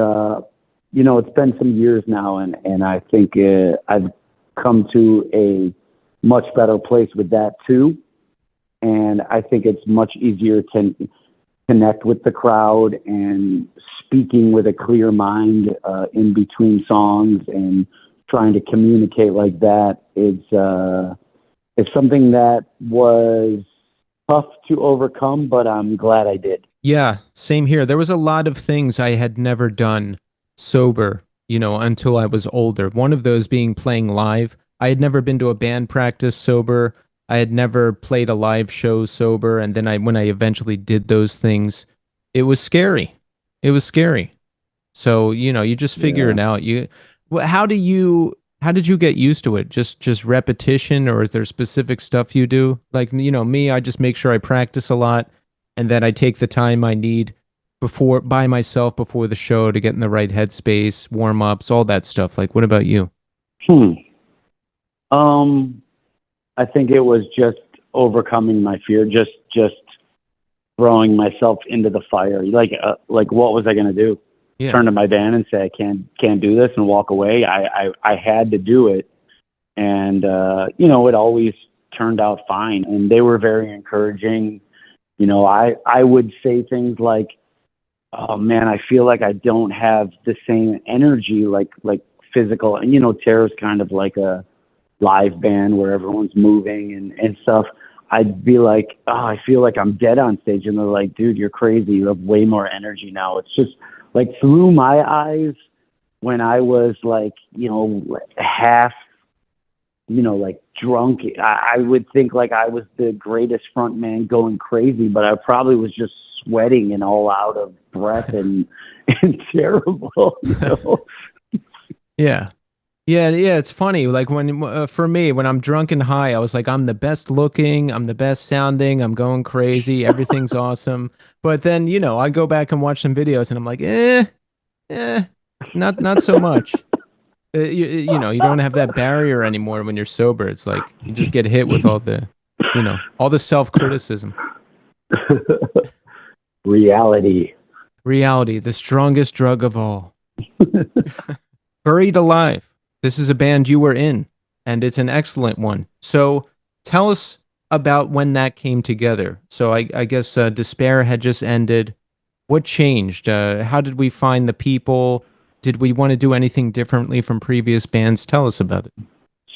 it's been some years now, and I think I've come to a much better place with that too. And I think it's much easier to connect with the crowd and speaking with a clear mind in between songs and trying to communicate like that. It's something that was tough to overcome, but I'm glad I did. Yeah, same here. There was a lot of things I had never done sober, until I was older. One of those being playing live. I had never been to a band practice sober. I had never played a live show sober. And then when I eventually did those things, it was scary. It was scary. So, you just figure it out. How did you get used to it? Just repetition, or is there specific stuff you do? Like, me, I just make sure I practice a lot, and then I take the time I need by myself before the show to get in the right headspace, warm ups, all that stuff. Like, what about you? I think it was just overcoming my fear, just throwing myself into the fire. Like what was I going to do? Yeah. Turn to my band and say, I can't do this and walk away. I had to do it. And, it always turned out fine. And they were very encouraging. I would say things like, oh man, I feel like I don't have the same energy, like physical. And, Terror's kind of like a live band where everyone's moving and stuff. I'd be like, oh, I feel like I'm dead on stage. And they're like, dude, you're crazy. You have way more energy now. It's just like through my eyes when I was like, half like drunk. I would think like I was the greatest front man going crazy, but I probably was just sweating and all out of breath and and terrible. Yeah. Yeah, it's funny. Like for me, when I'm drunk and high, I was like, I'm the best looking, I'm the best sounding, I'm going crazy, everything's awesome. But then, I go back and watch some videos, and I'm like, eh, not so much. You don't have that barrier anymore when you're sober. It's like you just get hit with all the self-criticism. Reality. Reality, the strongest drug of all. Buried Alive. This is a band you were in, and it's an excellent one. So tell us about when that came together. So I guess Despair had just ended. What changed? How did we find the people? Did we want to do anything differently from previous bands? Tell us about it.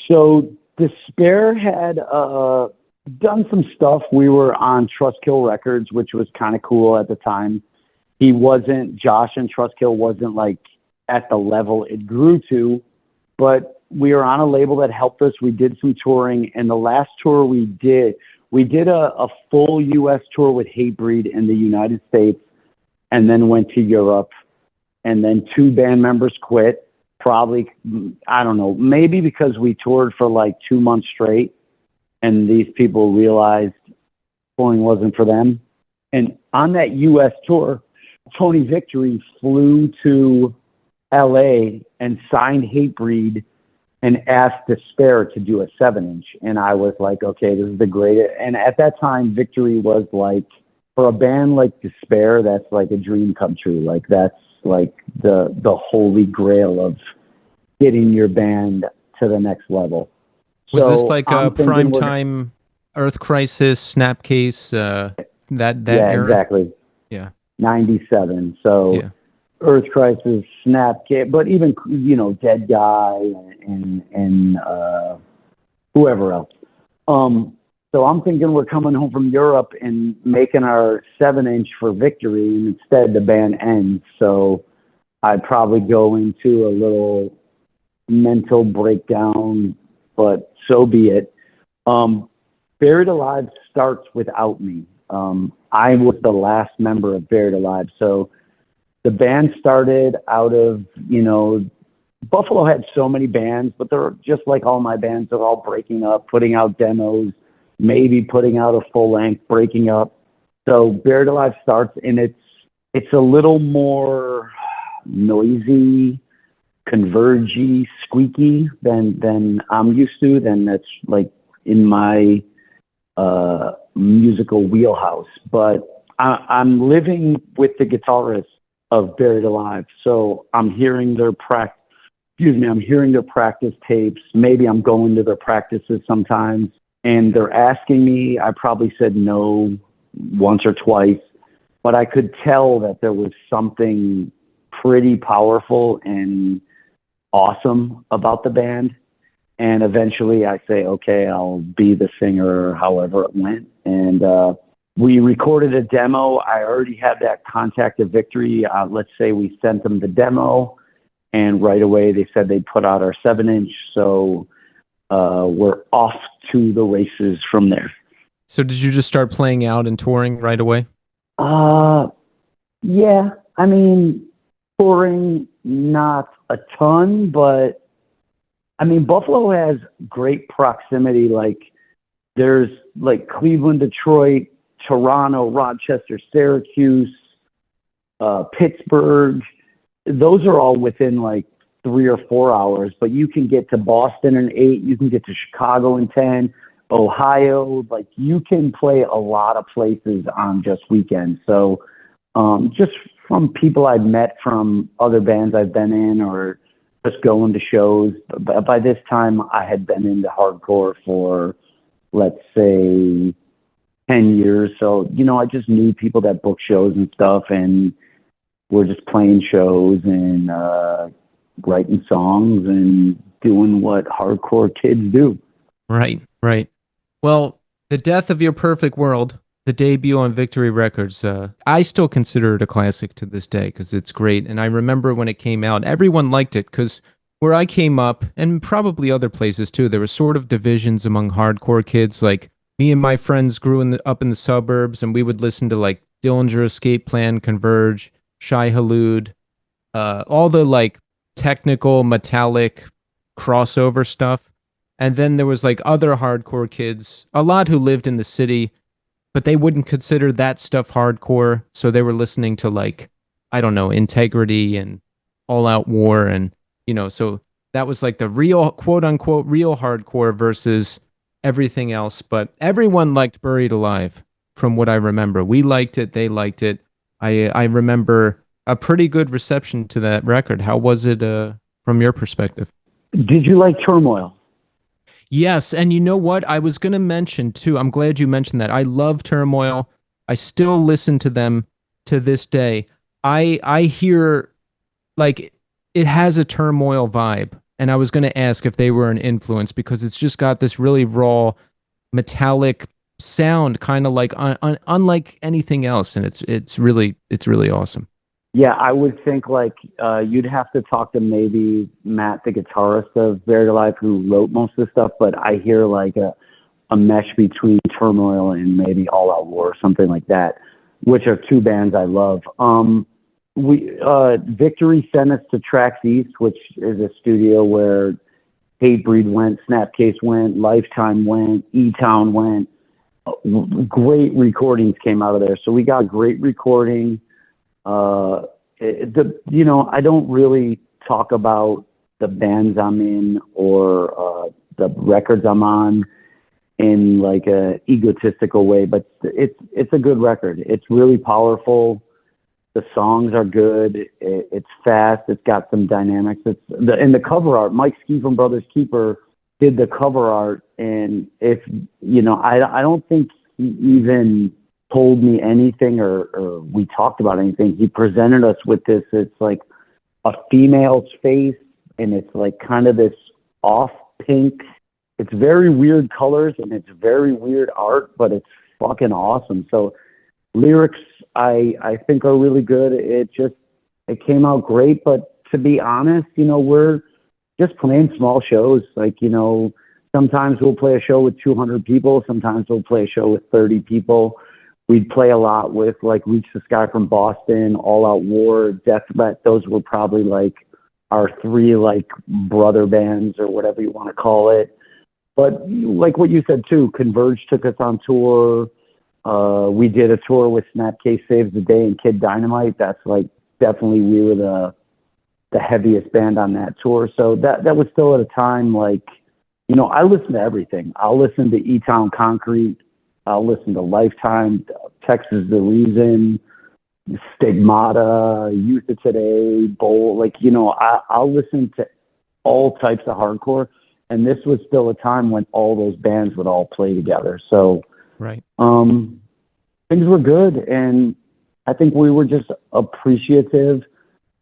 So Despair had done some stuff. We were on Trustkill Records, which was kind of cool at the time. Josh and Trustkill wasn't like at the level it grew to, but we were on a label that helped us. We did some touring, and the last tour we did a full U.S. tour with Hatebreed in the United States, and then went to Europe, and then 2 band members quit. Probably, I don't know, maybe because we toured for like 2 months straight, and these people realized touring wasn't for them. And on that U.S. tour, Tony Victory flew to LA and signed Hatebreed and asked Despair to do a 7-inch. And I was like, okay, this is the greatest. And at that time, Victory was like, for a band like Despair, that's like a dream come true. Like that's like the holy grail of getting your band to the next level. Was this like a prime time Earth Crisis, Snapcase, that yeah, era? Exactly. Yeah. 97. So yeah. Earth Crisis, Snapcase, but even, Dead Guy and whoever else. So I'm thinking we're coming home from Europe and making our 7-inch for Victory, and instead the band ends. So I'd probably go into a little mental breakdown, but so be it. Buried Alive starts without me. I was the last member of Buried Alive. So the band started out of, Buffalo had so many bands, but they're just like all my bands. They're all breaking up, putting out demos, maybe putting out a full length, breaking up. So Buried Alive starts, and it's a little more noisy, convergy, squeaky than I'm used to. Than that's like in my musical wheelhouse. But I'm living with the guitarist of Buried Alive, so I'm hearing their I'm hearing their practice tapes. Maybe I'm going to their practices sometimes, and they're asking me. I probably said no once or twice, but I could tell that there was something pretty powerful and awesome about the band. And eventually I say, okay, I'll be the singer, however it went. And we recorded a demo. I already had that contact of Victory. Let's say we sent them the demo, and right away they said they'd put out our 7-inch. So we're off to the races from there. So did you just start playing out and touring right away? Yeah. I mean, touring, not a ton, but I mean, Buffalo has great proximity. Like there's like Cleveland, Detroit, Toronto, Rochester, Syracuse, Pittsburgh. Those are all within like 3 or 4 hours, but you can get to Boston in 8. You can get to Chicago in 10, Ohio. Like you can play a lot of places on just weekends. So just from people I've met from other bands I've been in, or just going to shows. By this time, I had been into hardcore for, let's say, 10 years. So, I just knew people that book shows and stuff, and we're just playing shows and writing songs and doing what hardcore kids do. Right. Well, The Death of Your Perfect World, the debut on Victory Records, I still consider it a classic to this day because it's great. And I remember when it came out, everyone liked it because where I came up, and probably other places too, there was sort of divisions among hardcore kids. Like me and my friends grew up in the suburbs, and we would listen to like Dillinger Escape Plan, Converge, Shai Hulud, all the like technical metallic crossover stuff. And then there was like other hardcore kids, a lot who lived in the city, but they wouldn't consider that stuff hardcore. So they were listening to like, I don't know, Integrity and All Out War. And, so that was like the real, quote unquote, real hardcore versus everything else. But everyone liked Buried Alive from what I remember. We liked it. They liked it. I remember a pretty good reception to that record. How was it from your perspective? Did you like Turmoil? Yes, and you know what? I was going to mention too. I'm glad you mentioned that. I love Turmoil. I still listen to them to this day. I hear like it has a Turmoil vibe, and I was going to ask if they were an influence because it's just got this really raw, metallic sound, kind of like unlike anything else, and it's really awesome. Yeah, I would think like you'd have to talk to maybe Matt, the guitarist of Buried Alive, who wrote most of the stuff. But I hear like a mesh between Turmoil and maybe All Out War or something like that, which are two bands I love. Victory sent us to Tracks East, which is a studio where Hatebreed went, Snapcase went, Lifetime went, E-Town went. Great recordings came out of there. So we got great recording. I don't really talk about the bands I'm in or the records I'm on in like a egotistical way, but it's a good record. It's really powerful. The songs are good. It's fast. It's got some dynamics. And the cover art. Mike Ski from Brothers Keeper did the cover art, and I don't think he even told me anything or we talked about anything. He presented us with this. It's like a female's face, and it's like kind of this off pink. It's very weird colors and it's very weird art, but it's fucking awesome. So lyrics, I think are really good. It came out great, but to be honest, we're just playing small shows. Like, sometimes we'll play a show with 200 people. Sometimes we'll play a show with 30 people. We'd play a lot with like Reach the Sky from Boston, All Out War, Death Threat. Those were probably like our three like brother bands or whatever you want to call it. But like what you said too, Converge took us on tour. We did a tour with Snapcase Saves the Day and Kid Dynamite. That's like definitely we were the heaviest band on that tour. So that was still at a time like, I listen to everything. I'll listen to E-Town Concrete. I'll listen to Lifetime, Texas The Reason, Stigmata, Youth of Today, Bowl. Like, I'll listen to all types of hardcore. And this was still a time when all those bands would all play together. So right. Things were good. And I think we were just appreciative.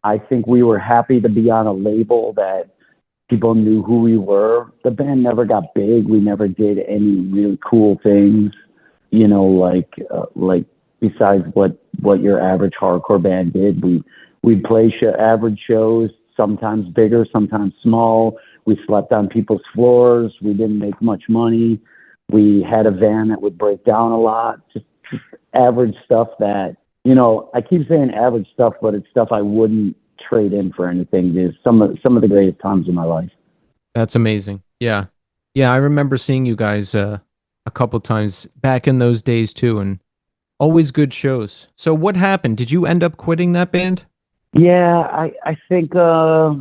I think we were happy to be on a label that people knew who we were. The band never got big. We never did any really cool things. Like besides what your average hardcore band did, we'd play average shows, sometimes bigger, sometimes small. We slept on people's floors. We didn't make much money. We had a van that would break down a lot. Just average stuff that, I keep saying average stuff, but it's stuff I wouldn't trade in for anything. It's some of the greatest times in my life. That's amazing. Yeah. I remember seeing you guys a couple times back in those days too, and always good shows. So what happened? Did you end up quitting that band? Yeah, I think I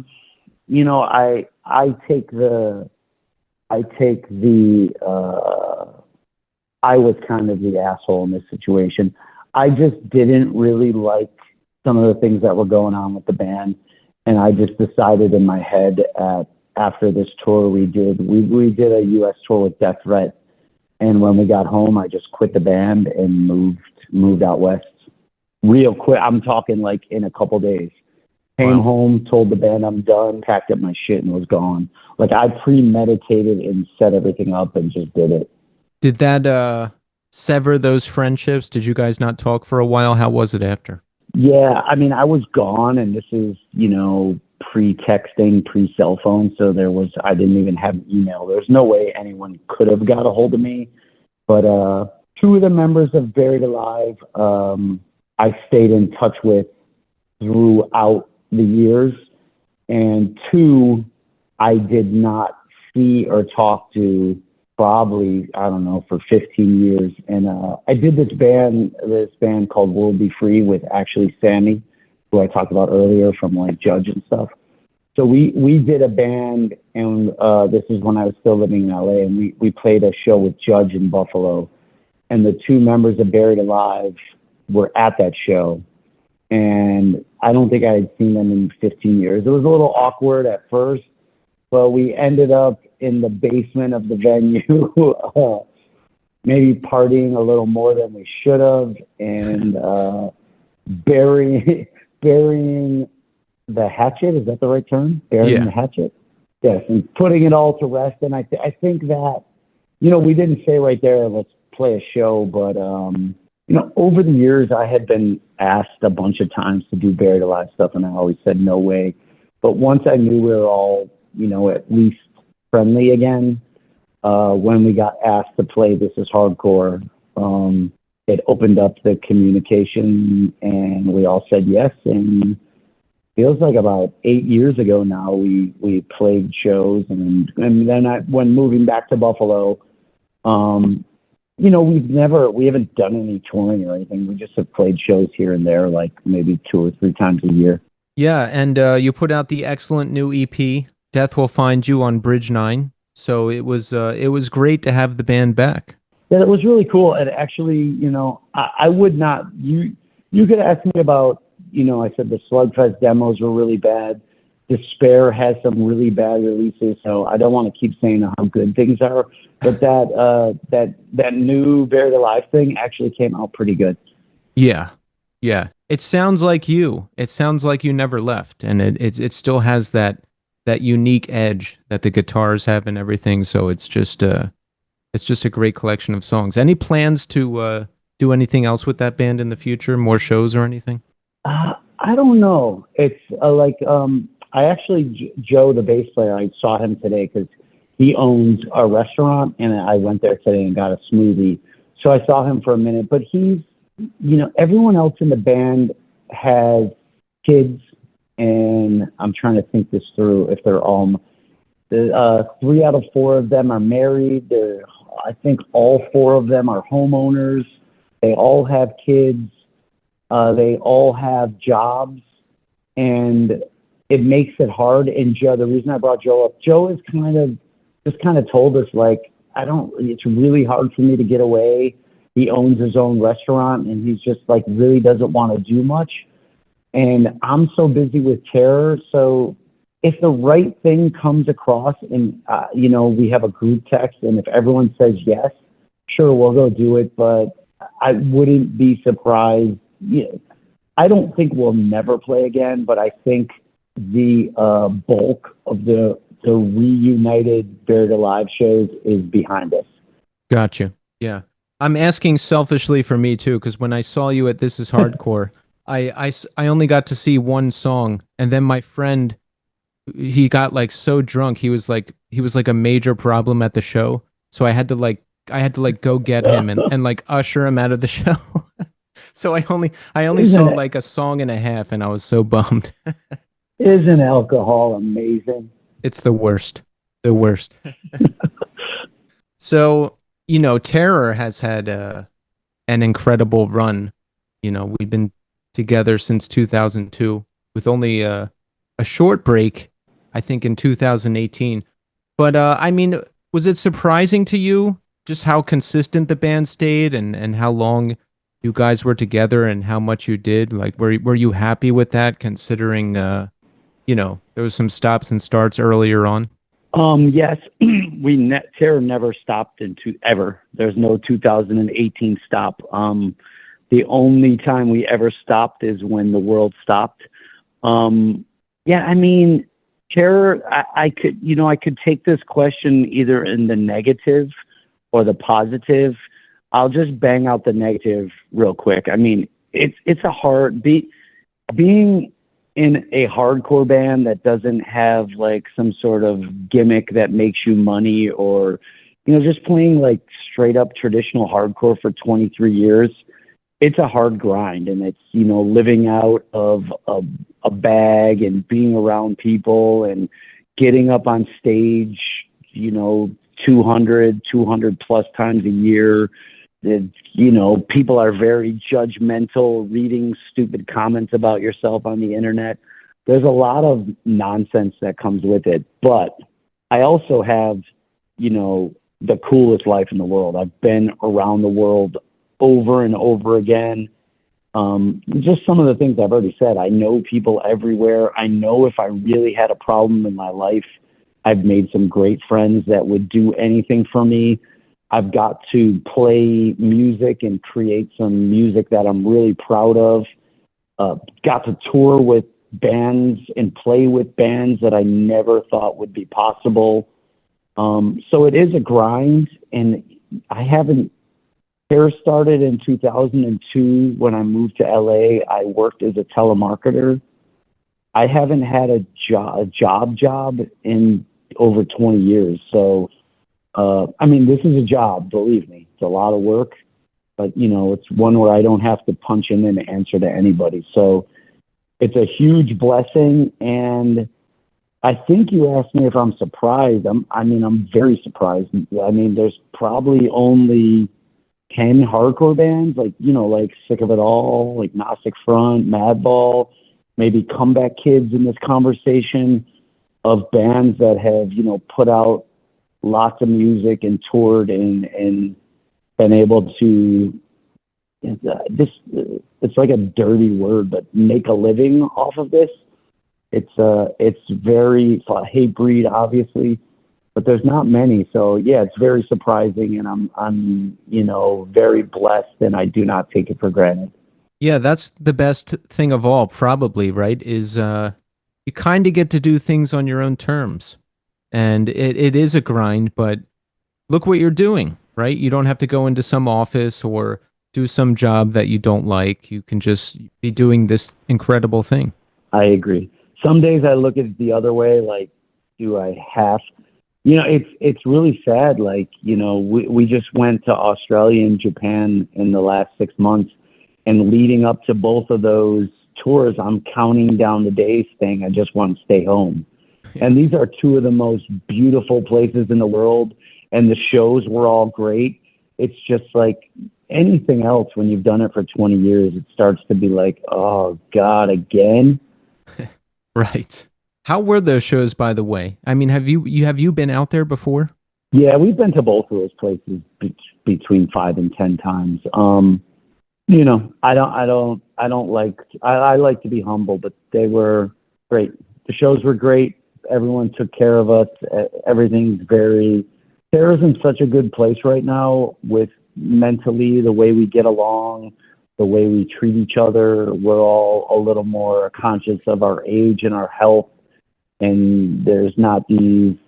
was kind of the asshole in this situation. I just didn't really like some of the things that were going on with the band, and I just decided in my head after this tour we did a U.S. tour with Death Threat. And when we got home, I just quit the band and moved out west real quick. I'm talking like in a couple days. Came home, told the band I'm done, packed up my shit and was gone. Like I premeditated and set everything up and just did it. Did that sever those friendships? Did you guys not talk for a while? How was it after? Yeah, I mean, I was gone, and this is, pre-texting, pre-cell phone, so I didn't even have email. There's no way anyone could have got a hold of me. But two of the members of Buried Alive, I stayed in touch with throughout the years, and two, I did not see or talk to probably, I don't know, for 15 years. And I did this band called World Be Free with actually Sammy, who I talked about earlier from like Judge and stuff. So we did a band, and this is when I was still living in LA, and we played a show with Judge in Buffalo, and the two members of Buried Alive were at that show, and I don't think I had seen them in 15 years. It was a little awkward at first, but we ended up in the basement of the venue, maybe partying a little more than we should have, and burying the hatchet. Is that the right term? Burying the hatchet? Yes, and putting it all to rest. And I think that, we didn't say right there, let's play a show, but, over the years, I had been asked a bunch of times to do Buried Alive stuff, and I always said no way. But once I knew we were all, at least friendly again, when we got asked to play This Is Hardcore, it opened up the communication, and we all said yes. And feels like about 8 years ago now, we played shows, and then when moving back to Buffalo, we haven't done any touring or anything. We just have played shows here and there, like maybe 2 or 3 times a year. Yeah, and you put out the excellent new EP, Death Will Find You, on Bridge 9. So it was great to have the band back. Yeah, it was really cool. And actually, I would not, you could ask me about, I said the Slugfest demos were really bad. Despair has some really bad releases, so I don't want to keep saying how good things are. But that new Buried Alive thing actually came out pretty good. Yeah. It sounds like you. It sounds like you never left, and it still has that unique edge that the guitars have and everything. So it's just a great collection of songs. Any plans to do anything else with that band in the future? More shows or anything? I don't know. It's I actually, Joe, the bass player, I saw him today because he owns a restaurant, and I went there today and got a smoothie. So I saw him for a minute, but he's, everyone else in the band has kids, and I'm trying to think this through. If they're all, 3 out of 4 of them are married. I think all 4 of them are homeowners. They all have kids. They all have jobs, and it makes it hard. And Joe, the reason I brought Joe up, Joe is kind of told us, like, it's really hard for me to get away. He owns his own restaurant, and he's just like really doesn't want to do much. And I'm so busy with Terror. So if the right thing comes across and, we have a group text, and if everyone says yes, sure, we'll go do it. But I wouldn't be surprised. I don't think we'll never play again, but I think the bulk of the reunited Buried Alive shows is behind us. Gotcha. Yeah. I'm asking selfishly for me too, because when I saw you at This Is Hardcore, I only got to see one song, and then my friend, he got like so drunk, he was like a major problem at the show, so I had to go get him and like usher him out of the show. So I only saw like a song and a half, and I was so bummed. Isn't alcohol amazing? It's the worst. The worst. So, Terror has had an incredible run. We've been together since 2002, with only a short break, I think, in 2018. But, was it surprising to you just how consistent the band stayed, and how long you guys were together and how much you did? Like, were you happy with that, considering, there was some stops and starts earlier on? Yes, Terror never stopped ever. There's no 2018 stop. The only time we ever stopped is when the world stopped. Terror, I could take this question either in the negative or the positive. I'll just bang out the negative real quick. It's a hard being in a hardcore band that doesn't have like some sort of gimmick that makes you money, or, just playing like straight up traditional hardcore for 23 years, it's a hard grind, and it's, living out of a bag and being around people and getting up on stage, 200 plus times a year. People are very judgmental, reading stupid comments about yourself on the internet. There's a lot of nonsense that comes with it. But I also have, the coolest life in the world. I've been around the world over and over again. Just some of the things I've already said. I know people everywhere. I know if I really had a problem in my life, I've made some great friends that would do anything for me. I've got to play music and create some music that I'm really proud of. Got to tour with bands and play with bands that I never thought would be possible. So it is a grind, and I haven't. Hair started in 2002 when I moved to LA. I worked as a telemarketer. I haven't had a job in over 20 years. So, this is a job, believe me. It's a lot of work, but it's one where I don't have to punch in and answer to anybody. So it's a huge blessing. And I think you asked me if I'm surprised. I'm very surprised. There's probably only 10 hardcore bands, like Sick of It All, like Gnostic Front, Madball, maybe Comeback Kids in this conversation of bands that have, put out lots of music and toured and been able to, it's like a dirty word, but make a living off of this. It's very hate breed, obviously, but there's not many. So yeah, it's very surprising, and I'm very blessed, and I do not take it for granted. Yeah, that's the best thing of all, probably, right? Is you kind of get to do things on your own terms. And it is a grind, but look what you're doing, right? You don't have to go into some office or do some job that you don't like. You can just be doing this incredible thing. I agree. Some days I look at it the other way, like, do I have, it's really sad. Like, we just went to Australia and Japan in the last 6 months, and leading up to both of those tours, I'm counting down the days saying, I just want to stay home. And these are two of the most beautiful places in the world, and the shows were all great. It's just like anything else, when you've done it for 20 years, it starts to be like, oh God, again. Right. How were those shows, by the way? Have you been out there before? Yeah, we've been to both of those places between 5 and 10 times. I like to be humble, but they were great. The shows were great. Everyone took care of us. Terra's in such a good place right now with mentally, the way we get along, the way we treat each other. We're all a little more conscious of our age and our health. And there's not these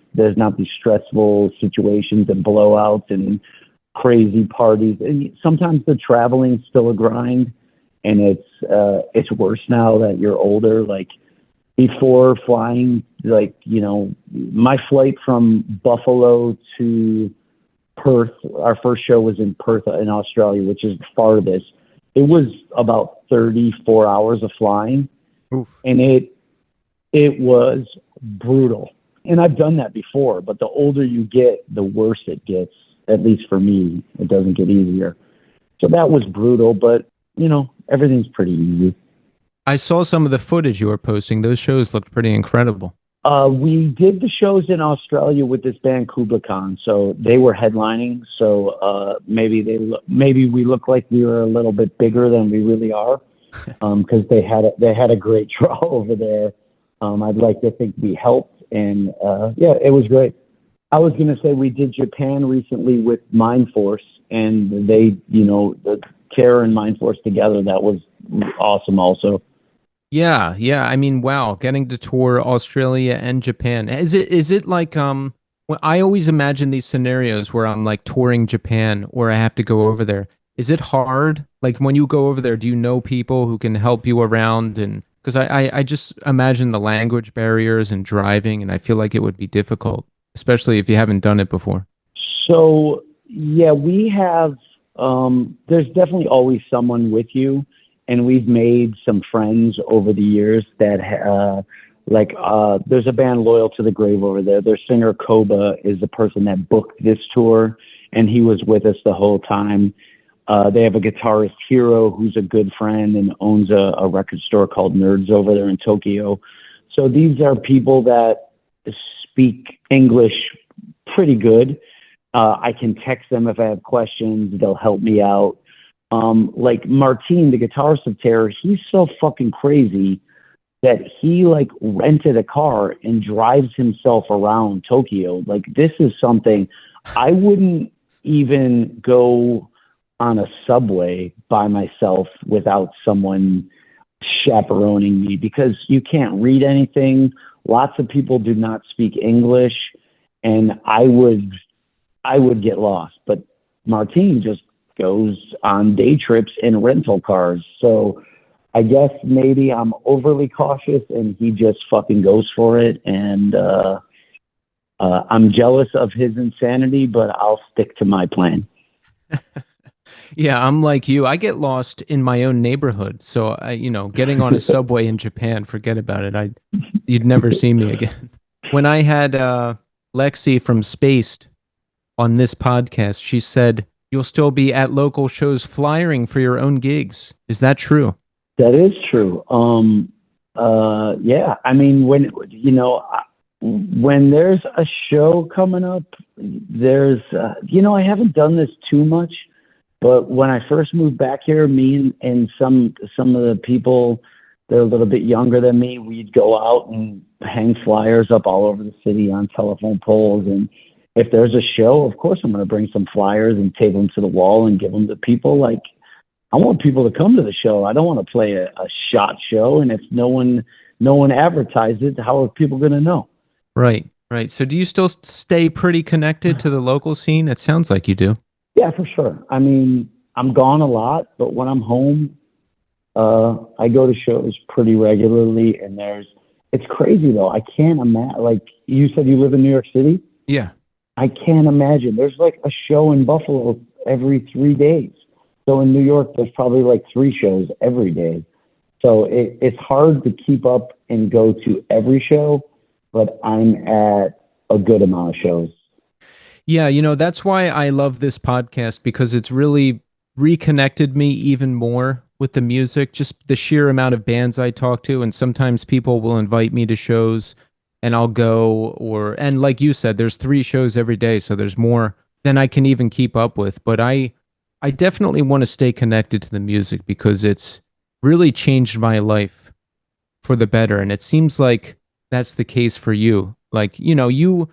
stressful situations and blowouts and crazy parties. And sometimes the traveling's still a grind, and it's worse now that you're older. Like, before flying, my flight from Buffalo to Perth, our first show was in Perth in Australia, which is the farthest. It was about 34 hours of flying. Oof. And it was brutal. And I've done that before, but the older you get, the worse it gets. At least for me, it doesn't get easier. So that was brutal, but everything's pretty easy. I saw some of the footage you were posting. Those shows looked pretty incredible. We did the shows in Australia with this band Kubla Khan, so they were headlining. So maybe we look like we were a little bit bigger than we really are, because they had a great draw over there. I'd like to think we helped, and it was great. I was going to say we did Japan recently with Mind Force, and they, the Terror and Mind Force together. That was awesome, also. Yeah. Wow, getting to tour Australia and Japan. Is it like well, I always imagine these scenarios where I'm like touring Japan or I have to go over there. Is it hard? Like, when you go over there, do you know people who can help you around and Because I just imagine the language barriers and driving, and I feel like it would be difficult, especially if you haven't done it before. So yeah, we have. There's definitely always someone with you, and we've made some friends over the years that there's a band Loyal to the Grave over there. Their singer Koba is the person that booked this tour, and he was with us the whole time. They have a guitarist, Hiro, who's a good friend and owns a record store called Nerds over there in Tokyo. So these are people that speak English pretty good. I can text them if I have questions. They'll help me out. Like Martin, the guitarist of Terror, he's so fucking crazy that he like rented a car and drives himself around Tokyo. Like this is something I wouldn't even go on a subway by myself without someone chaperoning me because you can't read anything. Lots of people do not speak English, and I would get lost. But Martine just goes on day trips in rental cars. So I guess maybe I'm overly cautious and he just fucking goes for it. And I'm jealous of his insanity, but I'll stick to my plan. Yeah, I'm like you. I get lost in my own neighborhood. So getting on a subway in Japan, forget about it. You'd never see me again. When I had Lexi from Spaced on this podcast, she said you'll still be at local shows flyering for your own gigs. Is that true? That is true. Yeah. I mean, when there's a show coming up, there's, I haven't done this too much, but when I first moved back here, me and some of the people, they're a little bit younger than me, we'd go out and hang flyers up all over the city on telephone poles. And if there's a show, of course, I'm going to bring some flyers and tape them to the wall and give them to people. Like, I want people to come to the show. I don't want to play a shot show. And if no one advertises it, how are people going to know? Right. So do you still stay pretty connected to the local scene? It sounds like you do. Yeah, for sure. I mean, I'm gone a lot, but when I'm home, I go to shows pretty regularly. And it's crazy though. I can't imagine, like you said, you live in New York City? Yeah. I can't imagine. There's like a show in Buffalo every 3 days. So in New York, there's probably like 3 shows every day. So it's hard to keep up and go to every show, but I'm at a good amount of shows. Yeah, that's why I love this podcast, because it's really reconnected me even more with the music, just the sheer amount of bands I talk to. And sometimes people will invite me to shows and I'll go, and like you said, there's 3 shows every day. So there's more than I can even keep up with. But I definitely want to stay connected to the music because it's really changed my life for the better. And it seems like that's the case for you. Like, you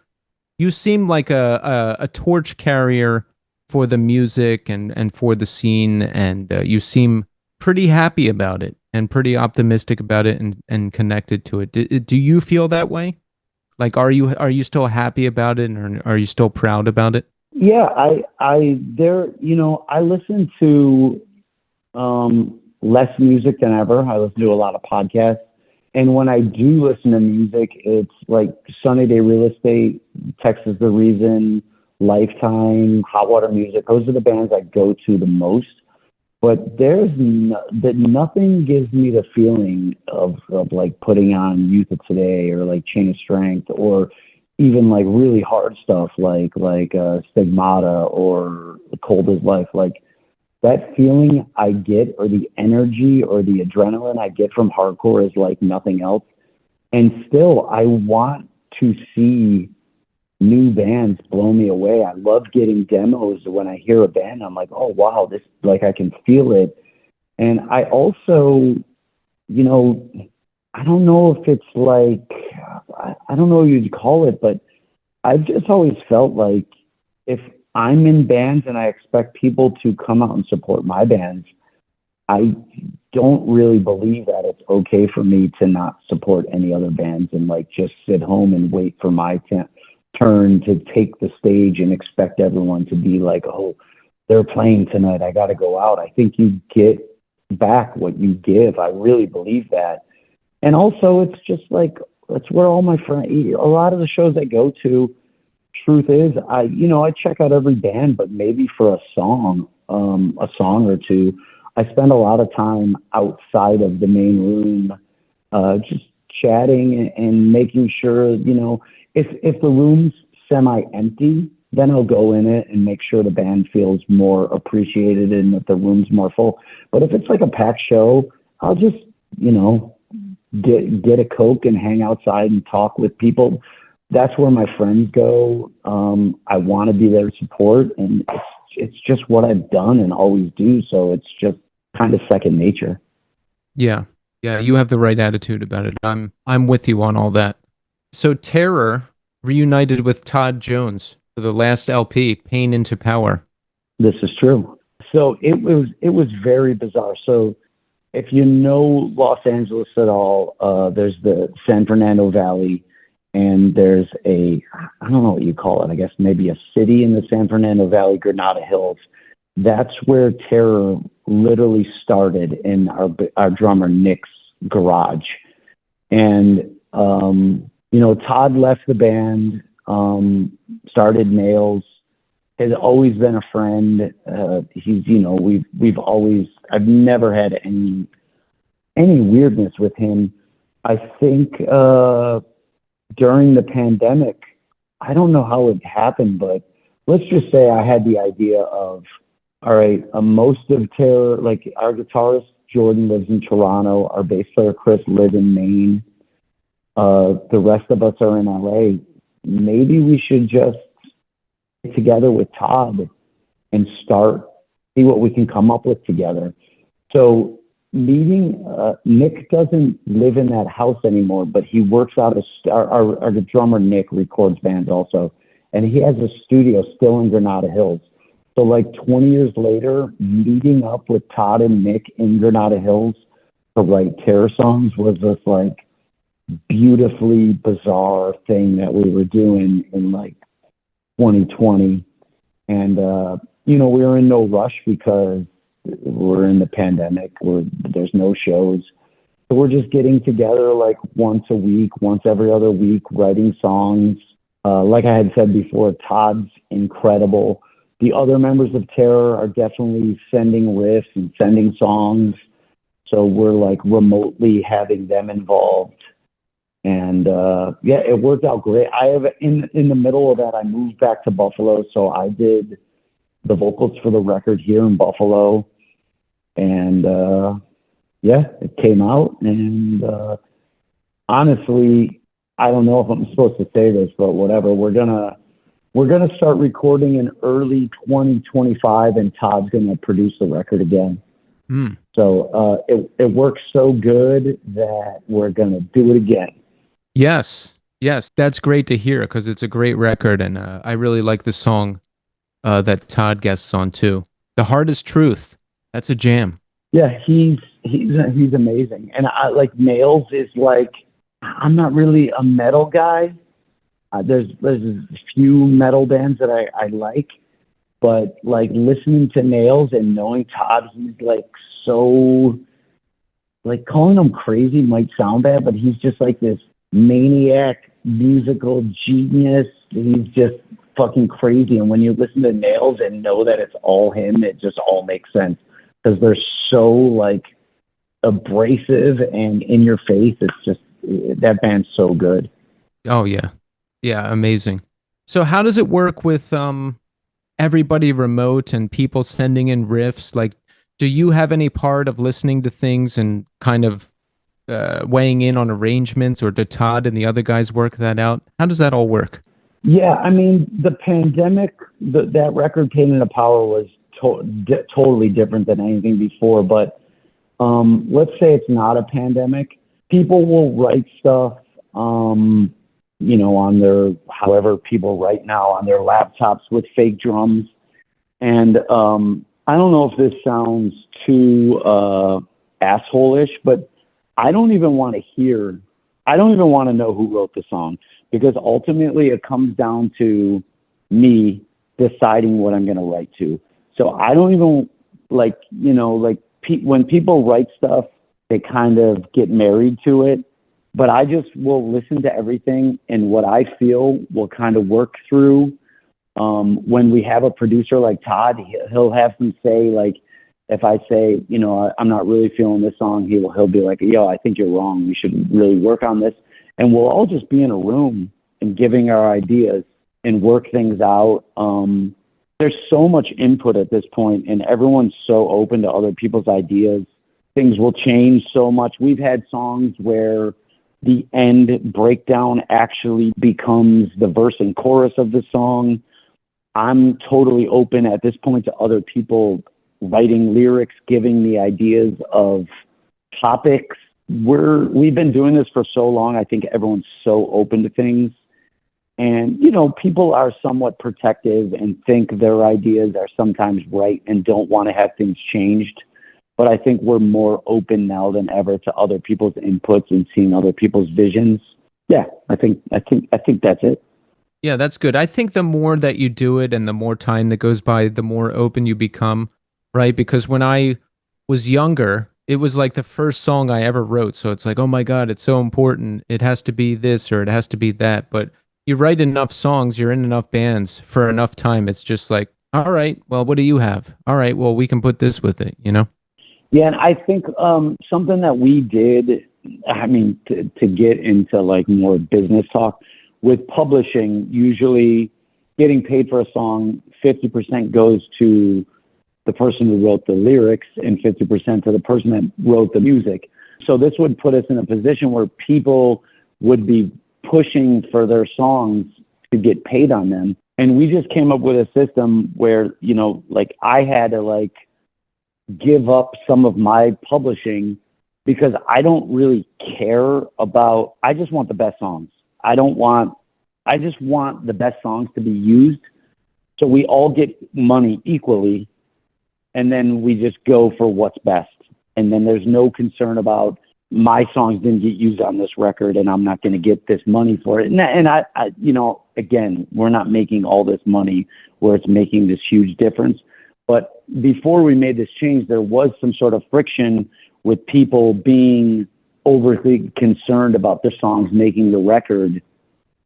seem like a torch carrier for the music and for the scene. And you seem pretty happy about it and pretty optimistic about it and connected to it. Do you feel that way? Like, are you still happy about it, or are you still proud about it? Yeah, I listen to less music than ever. I listen to a lot of podcasts. And when I do listen to music, it's like Sunny Day Real Estate, Texas The Reason, Lifetime, Hot Water Music. Those are the bands I go to the most. But nothing gives me the feeling of like putting on Youth of Today or like Chain of Strength or even like really hard stuff like Stigmata or Cold as Life. Like that feeling I get, or the energy or the adrenaline I get from hardcore, is like nothing else. And still, I want to see new bands blow me away. I love getting demos when I hear a band. I'm like, oh wow, this, like, I can feel it. And I also, I don't know if it's like, I don't know what you'd call it, but I've just always felt like if I'm in bands and I expect people to come out and support my bands, I don't really believe that it's okay for me to not support any other bands and like just sit home and wait for my turn to take the stage and expect everyone to be like, oh, they're playing tonight, I got to go out. I think you get back what you give. I really believe that. And also, it's just like, it's where all my friends, a lot of the shows I go to, truth is, I check out every band, but maybe for a song or two, I spend a lot of time outside of the main room, just chatting and making sure, if the room's semi-empty, then I'll go in it and make sure the band feels more appreciated and that the room's more full. But if it's like a packed show, I'll just, get a Coke and hang outside and talk with people. That's where my friends go. I want to be there to support, and it's just what I've done and always do. So it's just kind of second nature. Yeah. Yeah, you have the right attitude about it. I'm with you on all that. So Terror reunited with Todd Jones for the last LP, Pain into Power. This is true. So it was very bizarre. So if you know Los Angeles at all, there's the San Fernando Valley, and there's I don't know what you call it, I guess maybe a city in the San Fernando Valley, Granada Hills. That's where Terror literally started, in our drummer Nick's garage. And, Todd left the band, started Nails, has always been a friend. He's, I've never had any weirdness with him. I think during the pandemic, I don't know how it happened, but let's just say I had the idea of, all right, most of Terror, like our guitarist Jordan lives in Toronto, our bass player Chris lives in Maine, the rest of us are in LA. Maybe we should just get together with Todd and see what we can come up with together. So meeting, Nick doesn't live in that house anymore, but he works out our drummer Nick records bands also, and he has a studio still in Granada Hills. So like 20 years later, meeting up with Todd and Nick in Granada Hills to write Terror songs was this like beautifully bizarre thing that we were doing in like 2020. And, we were in no rush because we're in the pandemic, there's no shows. So we're just getting together like once a week, once every other week, writing songs. Like I had said before, Todd's incredible. The other members of Terror are definitely sending riffs and sending songs. So we're like remotely having them involved. And it worked out great. I have in the middle of that, I moved back to Buffalo. So I did the vocals for the record here in Buffalo. And it came out. And honestly, I don't know if I'm supposed to say this, but whatever. We're gonna start recording in early 2025, and Todd's gonna produce the record again. So it works so good that we're gonna do it again. Yes, that's great to hear because it's a great record, and I really like the song that Todd guests on too. The Hardest Truth. That's a jam. Yeah, he's amazing, and I like Nails is like, I'm not really a metal guy. There's a few metal bands that I like, but like listening to Nails and knowing Todd, he's like so, like calling him crazy might sound bad, but he's just like this maniac musical genius. He's just fucking crazy. And when you listen to Nails and know that it's all him, it just all makes sense because they're so like abrasive and in your face. It's just, that band's so good. Oh yeah. Yeah, amazing. So how does it work with everybody remote and people sending in riffs? Like, do you have any part of listening to things and kind of weighing in on arrangements, or do Todd and the other guys work that out? How does that all work? Yeah, I mean, the pandemic, that record Pain into Power was totally different than anything before. But let's say it's not a pandemic. People will write stuff, on their, however people write now, on their laptops with fake drums. And I don't know if this sounds too asshole-ish, but I don't even want to know who wrote the song, because ultimately it comes down to me deciding what I'm going to write to. So I don't even when people write stuff, they kind of get married to it. but I just will listen to everything, and what I feel will kind of work through. When we have a producer like Todd, he'll have some say, like, if I say, I'm not really feeling this song, he'll be like, yo, I think you're wrong. We should really work on this. And we'll all just be in a room and giving our ideas and work things out. There's so much input at this point, and everyone's so open to other people's ideas. Things will change so much. We've had songs where the end breakdown actually becomes the verse and chorus of the song. I'm totally open at this point to other people writing lyrics, giving me ideas of topics. We've been doing this for so long. I think everyone's so open to things. And, people are somewhat protective and think their ideas are sometimes right and don't want to have things changed. But I think we're more open now than ever to other people's inputs and seeing other people's visions. Yeah, I think that's it. Yeah, that's good. I think the more that you do it and the more time that goes by, the more open you become, right? Because when I was younger, it was like the first song I ever wrote. So it's like, oh my God, it's so important. It has to be this or it has to be that. But you write enough songs, you're in enough bands for enough time. It's just like, all right, well, what do you have? All right, well, we can put this with it, Yeah, and I think something that we did, to get into like more business talk, with publishing, usually getting paid for a song, 50% goes to the person who wrote the lyrics and 50% to the person that wrote the music. So this would put us in a position where people would be pushing for their songs to get paid on them. And we just came up with a system where, I had to give up some of my publishing because I don't really care about, I just want the best songs. I just want the best songs to be used. So we all get money equally. And then we just go for what's best. And then there's no concern about my songs didn't get used on this record and I'm not going to get this money for it. And I, again, we're not making all this money where it's making this huge difference. But before we made this change, there was some sort of friction with people being overly concerned about their songs making the record.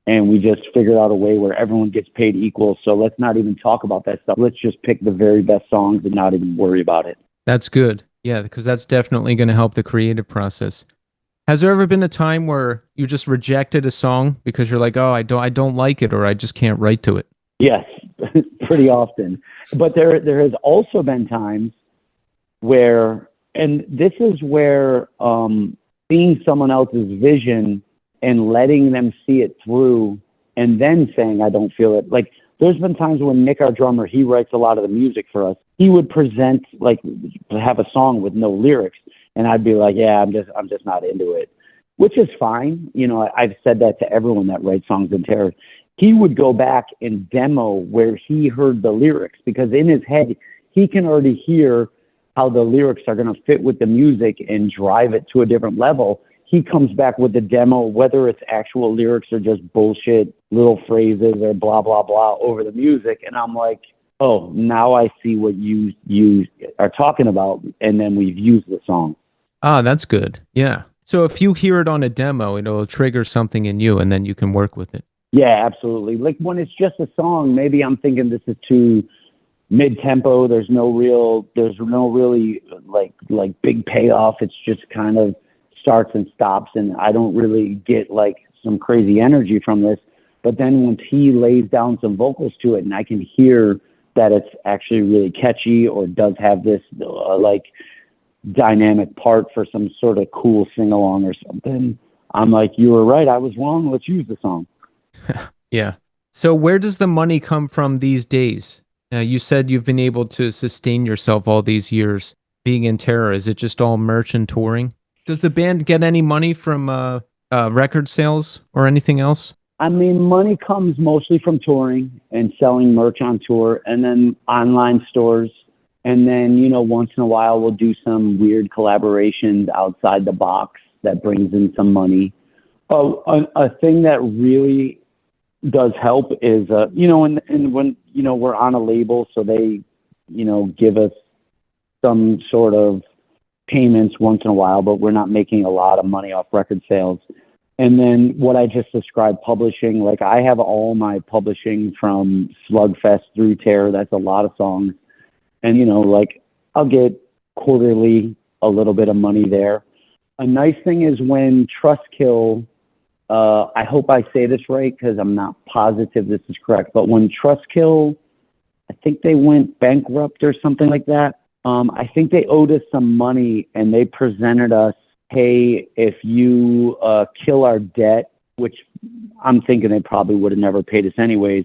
And we just figured out a way where everyone gets paid equal. So let's not even talk about that stuff. Let's just pick the very best songs and not even worry about it. That's good. Yeah, because that's definitely going to help the creative process. Has there ever been a time where you just rejected a song because you're like, oh, I don't like it, or I just can't write to it? Yes, pretty often. But there has also been times where, and this is where seeing someone else's vision and letting them see it through and then saying, I don't feel it. Like, there's been times when Nick, our drummer, he writes a lot of the music for us. He would present, have a song with no lyrics. And I'd be like, yeah, I'm just not into it, which is fine. I've said that to everyone that writes songs in terror. He would go back and demo where he heard the lyrics, because in his head, he can already hear how the lyrics are going to fit with the music and drive it to a different level. He comes back with the demo, whether it's actual lyrics or just bullshit little phrases or blah, blah, blah over the music. And I'm like, oh, now I see what you are talking about. And then we've used the song. Ah, that's good. Yeah. So if you hear it on a demo, it'll trigger something in you and then you can work with it. Yeah, absolutely. Like when it's just a song, maybe I'm thinking this is too mid-tempo. There's no really like big payoff. It's just kind of starts and stops, and I don't really get like some crazy energy from this. But then once he lays down some vocals to it and I can hear that it's actually really catchy or does have this dynamic part for some sort of cool sing-along or something, I'm like, you were right, I was wrong, let's use the song. Yeah. So where does the money come from these days? You said you've been able to sustain yourself all these years being in terror. Is it just all merch and touring? Does the band get any money from record sales or anything else? I mean, money comes mostly from touring and selling merch on tour, and then online stores. And then, once in a while, we'll do some weird collaborations outside the box that brings in some money. A thing that really does help is, and when, we're on a label, so they, give us some sort of payments once in a while, but we're not making a lot of money off record sales. And then what I just described, publishing, like I have all my publishing from Slugfest through Terror. That's a lot of songs. And, you know, like I'll get quarterly a little bit of money there. A nice thing is when Trustkill, I hope I say this right because I'm not positive this is correct, but when Trustkill, I think they went bankrupt or something like that. I think they owed us some money and they presented us, hey, if you kill our debt, which I'm thinking they probably would have never paid us anyways,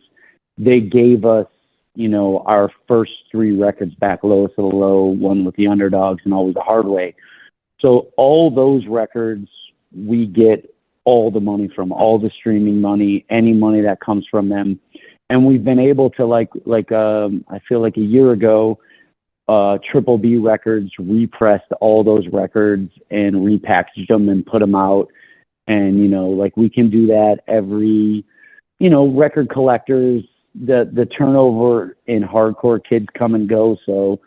they gave us, you know, our first 3 records back, Lowest of the Low, One with the Underdogs, and Always the Hard Way. So all those records, we get all the money from, all the streaming money, any money that comes from them. And we've been able to, I feel like a year ago, Triple B Records repressed all those records and repackaged them and put them out. And, you know, like we can do that every, you know, record collectors, the turnover in hardcore kids come and go. So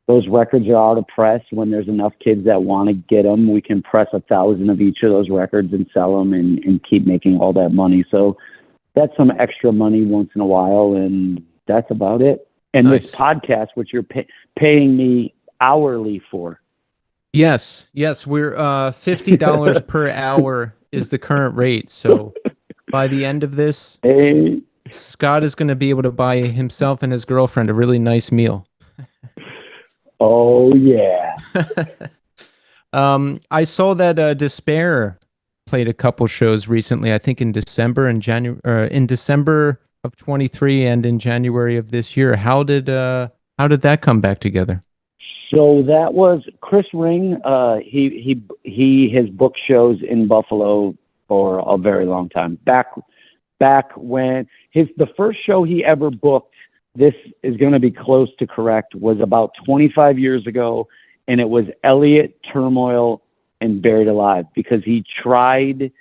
those records are out of press. When there's enough kids that want to get them, we can press 1,000 of each of those records and sell them and keep making all that money. So that's some extra money once in a while. And that's about it. And Nice. This podcast, which you're paying me hourly for. Yes, we're $50 per hour is the current rate. So by the end of this, Hey. Scott is going to be able to buy himself and his girlfriend a really nice meal. Oh, yeah. I saw that Despair played a couple shows recently. I think in December and in December of 23 and in January of this year. How did that come back together? So that was Chris Ring. He has booked shows in Buffalo for a very long time. Back when the first show he ever booked, this is going to be close to correct, was about 25 years ago, and it was Elliott, Turmoil, and Buried Alive, because he tried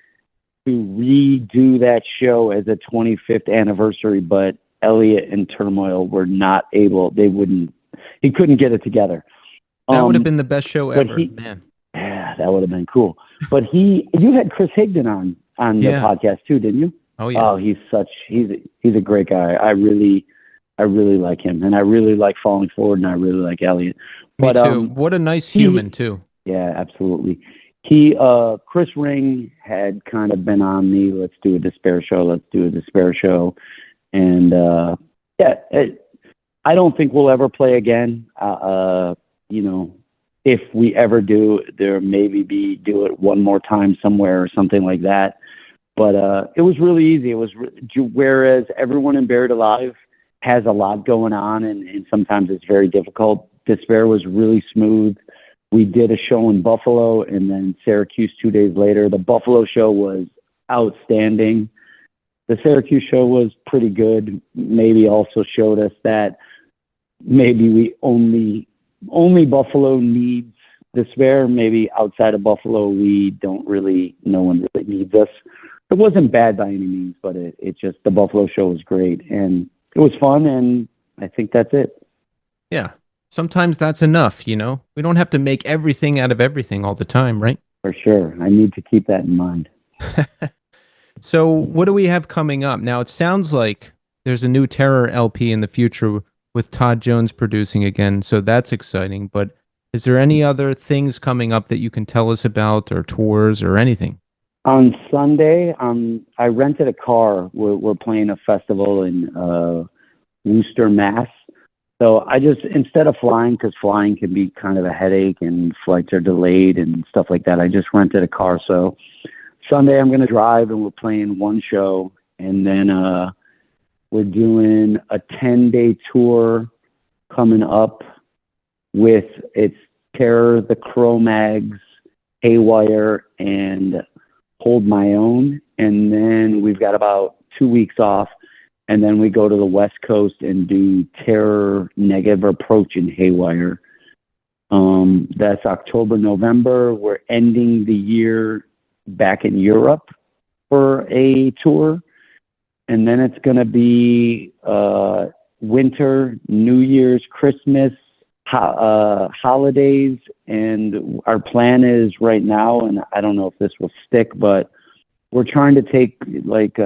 to redo that show as a 25th anniversary, but Elliott and Turmoil were not able. He couldn't get it together. That would have been the best show ever, man. Yeah, that would have been cool. But you had Chris Higdon on the podcast too, didn't you? Oh yeah. Oh, he's a great guy. I really like him, and I really like Falling Forward, and I really like Elliott. Me too. What a nice human too. Yeah, absolutely. Chris Ring had kind of been on me. Let's do a Despair show. And I don't think we'll ever play again. You know, if we ever do, there maybe do it one more time somewhere or something like that. But it was really easy. Whereas everyone in Buried Alive has a lot going on, and sometimes it's very difficult. Despair was really smooth. We did a show in Buffalo and then Syracuse 2 days later. The Buffalo show was outstanding. The Syracuse show was pretty good. Maybe also showed us that maybe we only Buffalo needs Despair. Maybe outside of Buffalo, no one really needs us. It wasn't bad by any means, but it just, the Buffalo show was great and it was fun, and I think that's it. Yeah. Sometimes that's enough, you know? We don't have to make everything out of everything all the time, right? For sure. I need to keep that in mind. So what do we have coming up? Now, it sounds like there's a new Terror LP in the future with Todd Jones producing again, so that's exciting. But is there any other things coming up that you can tell us about, or tours or anything? On Sunday, I rented a car. We're playing a festival in Worcester, Mass. So I just, instead of flying, because flying can be kind of a headache and flights are delayed and stuff like that, I just rented a car. So Sunday I'm going to drive and we're playing one show. And then we're doing a 10-day tour coming up with it's Terror, the Cro-Mags, Haywire, and Hold My Own. And then we've got about 2 weeks off. And then we go to the West Coast and do Terror, Negative Approach, and Haywire. That's October, November. We're ending the year back in Europe for a tour. And then it's going to be winter, New Year's, Christmas, holidays. And our plan is right now, and I don't know if this will stick, but we're trying to take like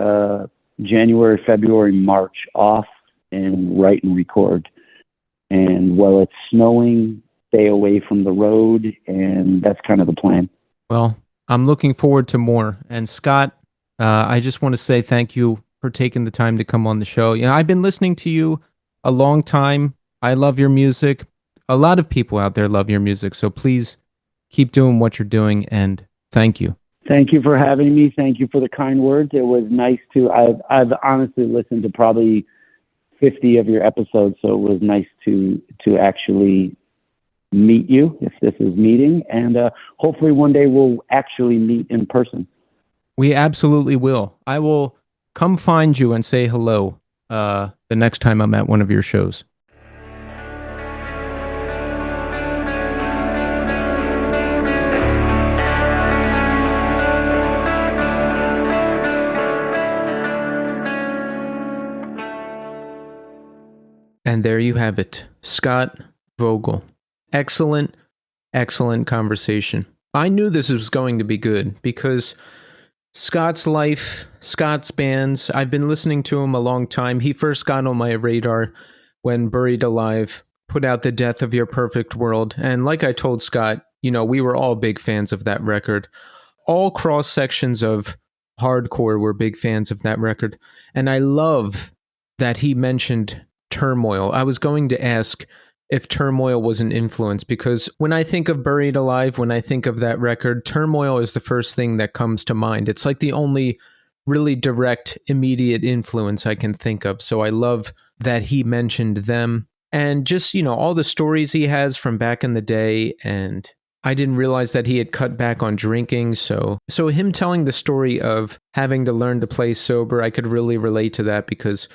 January, February, March off and write and record. And while it's snowing, stay away from the road, and that's kind of the plan. Well, I'm looking forward to more. And Scott, I just want to say thank you for taking the time to come on the show. You know, I've been listening to you a long time. I love your music. A lot of people out there love your music. So please keep doing what you're doing, and thank you. Thank you for having me. Thank you for the kind words. It was nice to. I've honestly listened to probably 50 of your episodes, so it was nice to actually meet you, if this is meeting, and hopefully one day we'll actually meet in person. We absolutely will. I will come find you and say hello the next time I'm at one of your shows. And there you have it, Scott Vogel. Excellent, excellent conversation. I knew this was going to be good because Scott's life, Scott's bands, I've been listening to him a long time. He first got on my radar when Buried Alive put out The Death of Your Perfect World. And like I told Scott, you know, we were all big fans of that record. All cross sections of hardcore were big fans of that record. And I love that he mentioned Turmoil. I was going to ask if Turmoil was an influence, because when I think of Buried Alive, when I think of that record, Turmoil is the first thing that comes to mind. It's like the only really direct, immediate influence I can think of. So I love that he mentioned them, and just, you know, all the stories he has from back in the day. And I didn't realize that he had cut back on drinking. So him telling the story of having to learn to play sober, I could really relate to that, because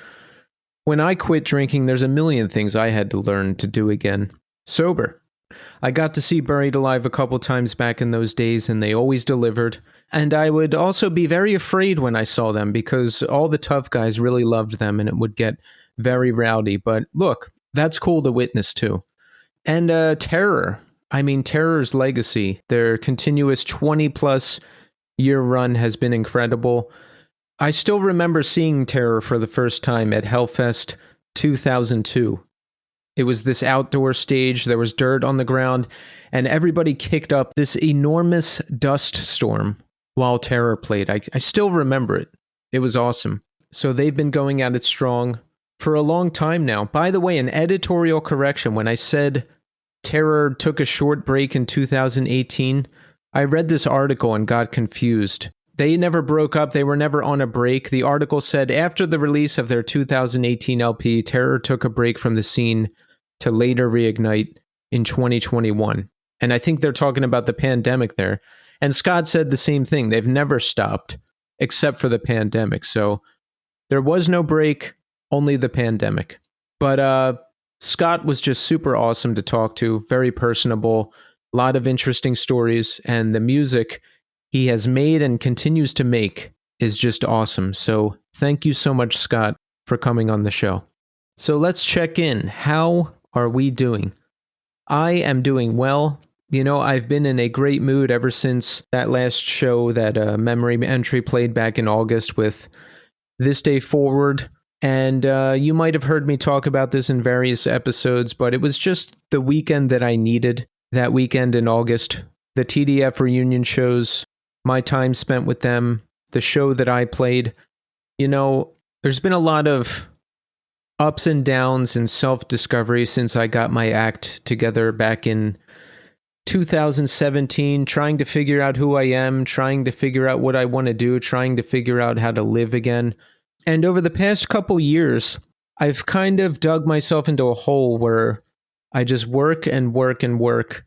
when I quit drinking, there's a million things I had to learn to do again sober. I got to see Buried Alive a couple times back in those days, and they always delivered. And I would also be very afraid when I saw them, because all the tough guys really loved them, and it would get very rowdy. But look, that's cool to witness too. And Terror. I mean, Terror's legacy, their continuous 20-plus year run has been incredible. I still remember seeing Terror for the first time at Hellfest 2002. It was this outdoor stage, there was dirt on the ground, and everybody kicked up this enormous dust storm while Terror played. I still remember it. It was awesome. So they've been going at it strong for a long time now. By the way, an editorial correction. When I said Terror took a short break in 2018, I read this article and got confused. They never broke up. They were never on a break. The article said after the release of their 2018 LP, Terror took a break from the scene to later reignite in 2021. And I think they're talking about the pandemic there. And Scott said the same thing. They've never stopped except for the pandemic. So there was no break, only the pandemic. But Scott was just super awesome to talk to, very personable, a lot of interesting stories, and the music he has made and continues to make is just awesome. So thank you so much, Scott, for coming on the show. So let's check in. How are we doing? I am doing well. You know, I've been in a great mood ever since that last show that Memory Entry played back in August with This Day Forward. And you might have heard me talk about this in various episodes, but it was just the weekend that I needed. That weekend in August, the TDF reunion shows, my time spent with them, the show that I played. You know, there's been a lot of ups and downs and self-discovery since I got my act together back in 2017, trying to figure out who I am, trying to figure out what I want to do, trying to figure out how to live again. And over the past couple years, I've kind of dug myself into a hole where I just work and work and work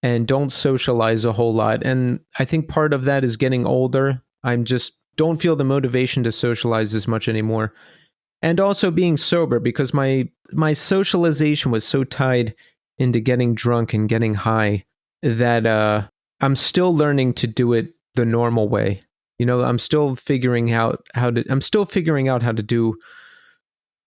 and don't socialize a whole lot. And I think part of that is getting older. I'm just don't feel the motivation to socialize as much anymore. And also being sober, because my socialization was so tied into getting drunk and getting high that I'm still learning to do it the normal way. You know, I'm still figuring out how to do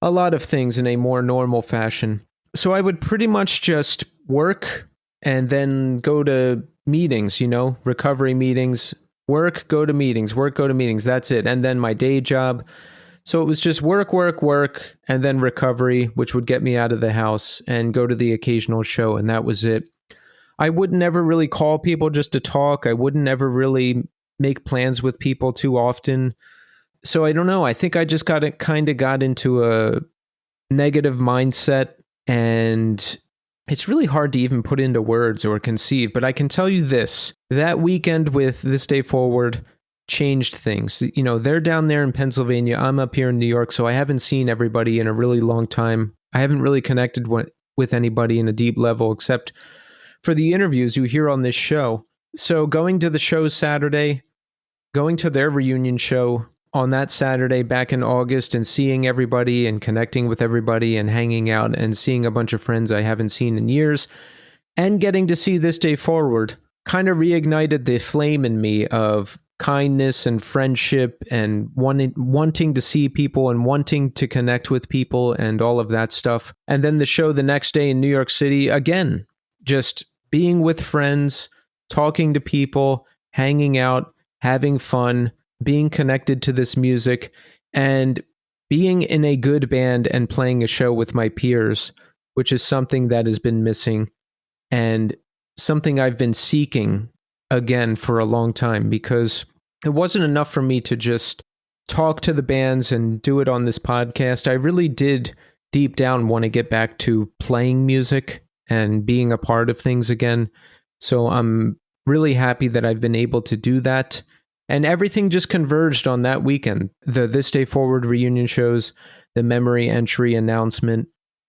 a lot of things in a more normal fashion. So I would pretty much just work and then go to meetings, you know, recovery meetings, Work, go to meetings, work, go to meetings. That's it. And then my day job. So it was just work, work, work, and then recovery, which would get me out of the house and go to the occasional show. And that was it. I would never really call people just to talk. I wouldn't ever really make plans with people too often. So I don't know. I think I just got into a negative mindset, and it's really hard to even put into words or conceive. But I can tell you this, that weekend with This Day Forward changed things. You know, they're down there in Pennsylvania. I'm up here in New York, so I haven't seen everybody in a really long time. I haven't really connected with anybody in a deep level except for the interviews you hear on this show. So going to the show Saturday, going to their reunion show on that Saturday back in August and seeing everybody and connecting with everybody and hanging out and seeing a bunch of friends I haven't seen in years and getting to see This Day Forward kind of reignited the flame in me of kindness and friendship and wanting to see people and wanting to connect with people and all of that stuff. And then the show the next day in New York City, again, just being with friends, talking to people, hanging out, having fun, being connected to this music, and being in a good band and playing a show with my peers, which is something that has been missing and something I've been seeking again for a long time, because it wasn't enough for me to just talk to the bands and do it on this podcast. I really did deep down want to get back to playing music and being a part of things again. So I'm really happy that I've been able to do that. And everything just converged on that weekend. The This Day Forward reunion shows, the memory entry announcement,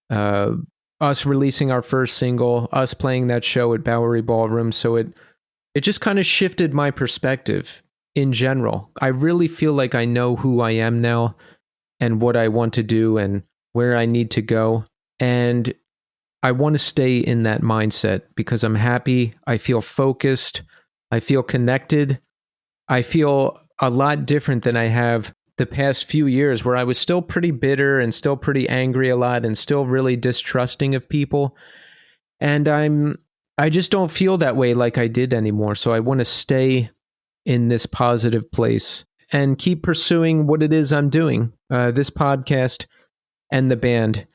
us releasing our first single, us playing that show at Bowery Ballroom. So it just kind of shifted my perspective in general. I really feel like I know who I am now and what I want to do and where I need to go. And I want to stay in that mindset because I'm happy. I feel focused. I feel connected. I feel a lot different than I have the past few years, where I was still pretty bitter and still pretty angry a lot and still really distrusting of people. And I just don't feel that way like I did anymore. So I want to stay in this positive place and keep pursuing what it is I'm doing. This podcast and the band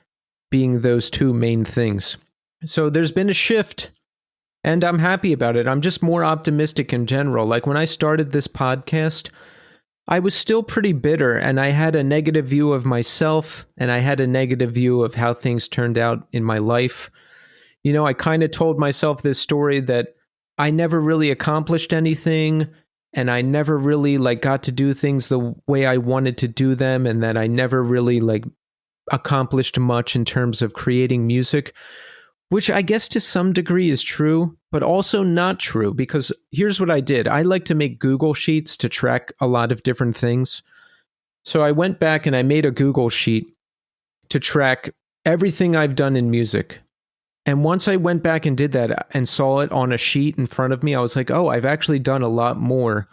being those two main things. So there's been a shift. And I'm happy about it. I'm just more optimistic in general. Like when I started this podcast, I was still pretty bitter and I had a negative view of myself and I had a negative view of how things turned out in my life. You know, I kind of told myself this story that I never really accomplished anything and I never really got to do things the way I wanted to do them, and that I never really accomplished much in terms of creating music. Which I guess to some degree is true, but also not true, because here's what I did. I like to make Google Sheets to track a lot of different things. So I went back and I made a Google Sheet to track everything I've done in music. And once I went back and did that and saw it on a sheet in front of me, I was like, oh, I've actually done a lot more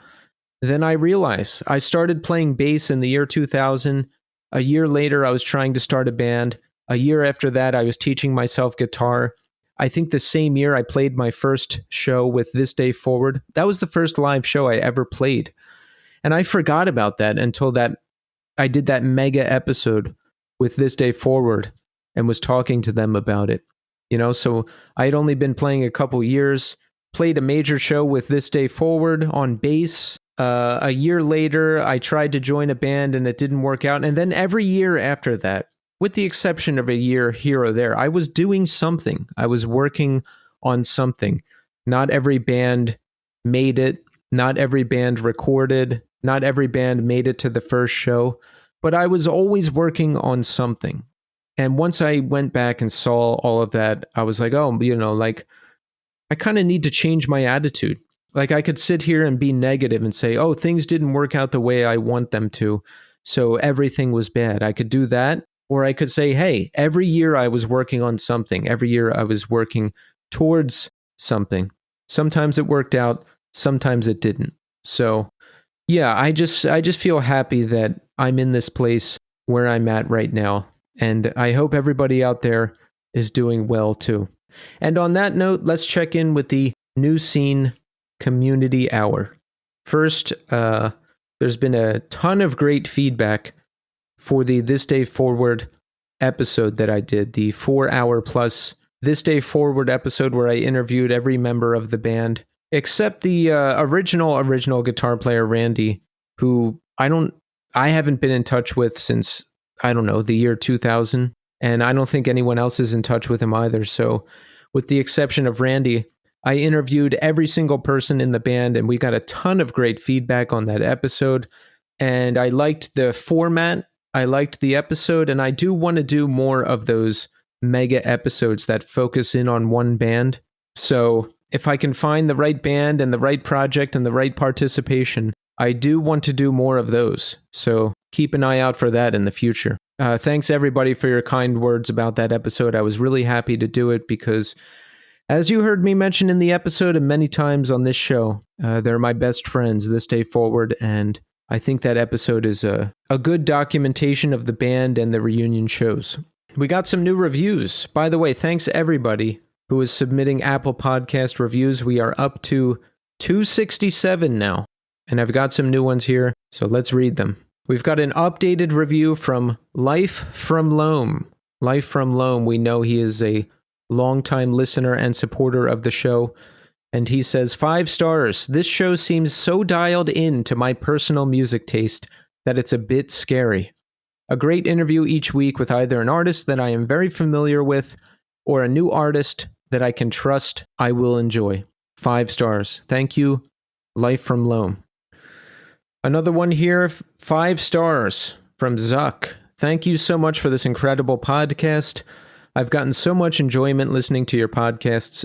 than I realized. I started playing bass in the year 2000. A year later, I was trying to start a band. A year after that, I was teaching myself guitar. I think the same year I played my first show with This Day Forward. That was the first live show I ever played. And I forgot about that until I did that mega episode with This Day Forward and was talking to them about it. You know, so I had only been playing a couple years, played a major show with This Day Forward on bass. A year later, I tried to join a band and it didn't work out. And then every year after that, with the exception of a year here or there, I was doing something. I was working on something. Not every band made it. Not every band recorded. Not every band made it to the first show. But I was always working on something. And once I went back and saw all of that, I was like, oh, I kind of need to change my attitude. I could sit here and be negative and say, oh, things didn't work out the way I want them to, so everything was bad. I could do that. Or I could say, hey, every year I was working on something. Every year I was working towards something. Sometimes it worked out. Sometimes it didn't. So, yeah, I just feel happy that I'm in this place where I'm at right now. And I hope everybody out there is doing well too. And on that note, let's check in with the New Scene Community Hour. First, there's been a ton of great feedback for the This Day Forward episode that I did, the 4-hour plus This Day Forward episode where I interviewed every member of the band, except the original guitar player, Randy, who I haven't been in touch with since, I don't know, the year 2000. And I don't think anyone else is in touch with him either. So with the exception of Randy, I interviewed every single person in the band, and we got a ton of great feedback on that episode. And I liked the format. I liked the episode, and I do want to do more of those mega episodes that focus in on one band. So if I can find the right band and the right project and the right participation, I do want to do more of those. So keep an eye out for that in the future. Thanks everybody for your kind words about that episode. I was really happy to do it because, as you heard me mention in the episode and many times on this show, they're my best friends this day forward, and I think that episode is a good documentation of the band and the reunion shows. We got some new reviews. By the way, thanks everybody who is submitting Apple Podcast reviews. We are up to 267 now, and I've got some new ones here, so let's read them. We've got an updated review from Life from Loam. Life from Loam, we know he is a longtime listener and supporter of the show, and he says, 5 stars. This show seems so dialed in to my personal music taste that it's a bit scary. A great interview each week with either an artist that I am very familiar with or a new artist that I can trust I will enjoy. 5 stars. Thank you, Life from Loam. Another one here, 5 stars from Zuck. Thank you so much for this incredible podcast. I've gotten so much enjoyment listening to your podcasts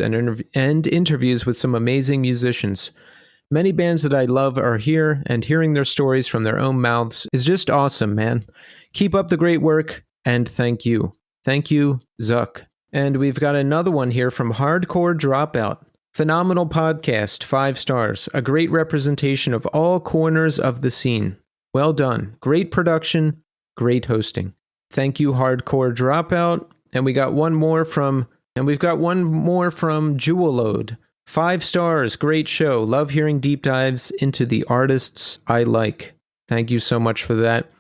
and interviews with some amazing musicians. Many bands that I love are here, and hearing their stories from their own mouths is just awesome, man. Keep up the great work, and thank you. Thank you, Zuck. And we've got another one here from Hardcore Dropout. Phenomenal podcast, 5 stars. A great representation of all corners of the scene. Well done. Great production, great hosting. Thank you, Hardcore Dropout. And we've got one more from Jewelode. 5 stars, great show. Love hearing deep dives into the artists I like. Thank you so much for that.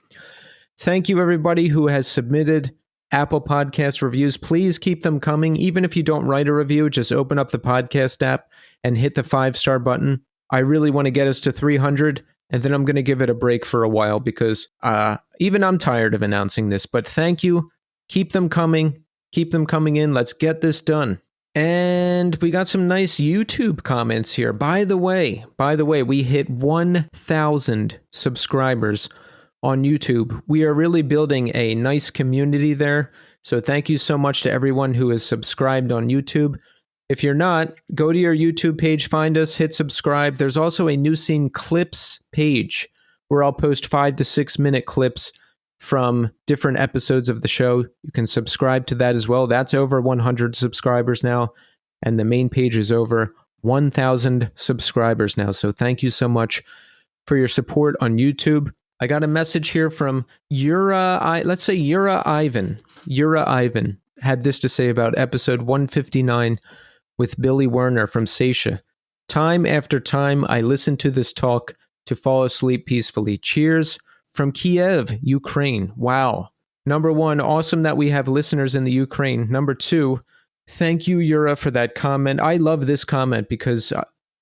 Thank you, everybody who has submitted Apple Podcast reviews. Please keep them coming. Even if you don't write a review, just open up the podcast app and hit the 5-star button. I really want to get us to 300, and then I'm going to give it a break for a while because even I'm tired of announcing this. But thank you. Keep them coming. Keep them coming in. Let's get this done. And we got some nice YouTube comments here. By the way, we hit 1,000 subscribers on YouTube. We are really building a nice community there. So thank you so much to everyone who is subscribed on YouTube. If you're not, go to your YouTube page, find us, hit subscribe. There's also a New Scene Clips page where I'll post 5 to 6 minute clips from different episodes of the show. You can subscribe to that as well. That's over 100 subscribers now, and the main page is over 1,000 subscribers now. So thank you so much for your support on YouTube. I got a message here from Yura Ivan. Yura Ivan had this to say about episode 159 with Billy Werner from Seisha. Time after time, I listen to this talk to fall asleep peacefully. Cheers from Kiev, Ukraine. Wow. Number 1, awesome that we have listeners in the Ukraine. Number 2, thank you, Yura, for that comment. I love this comment because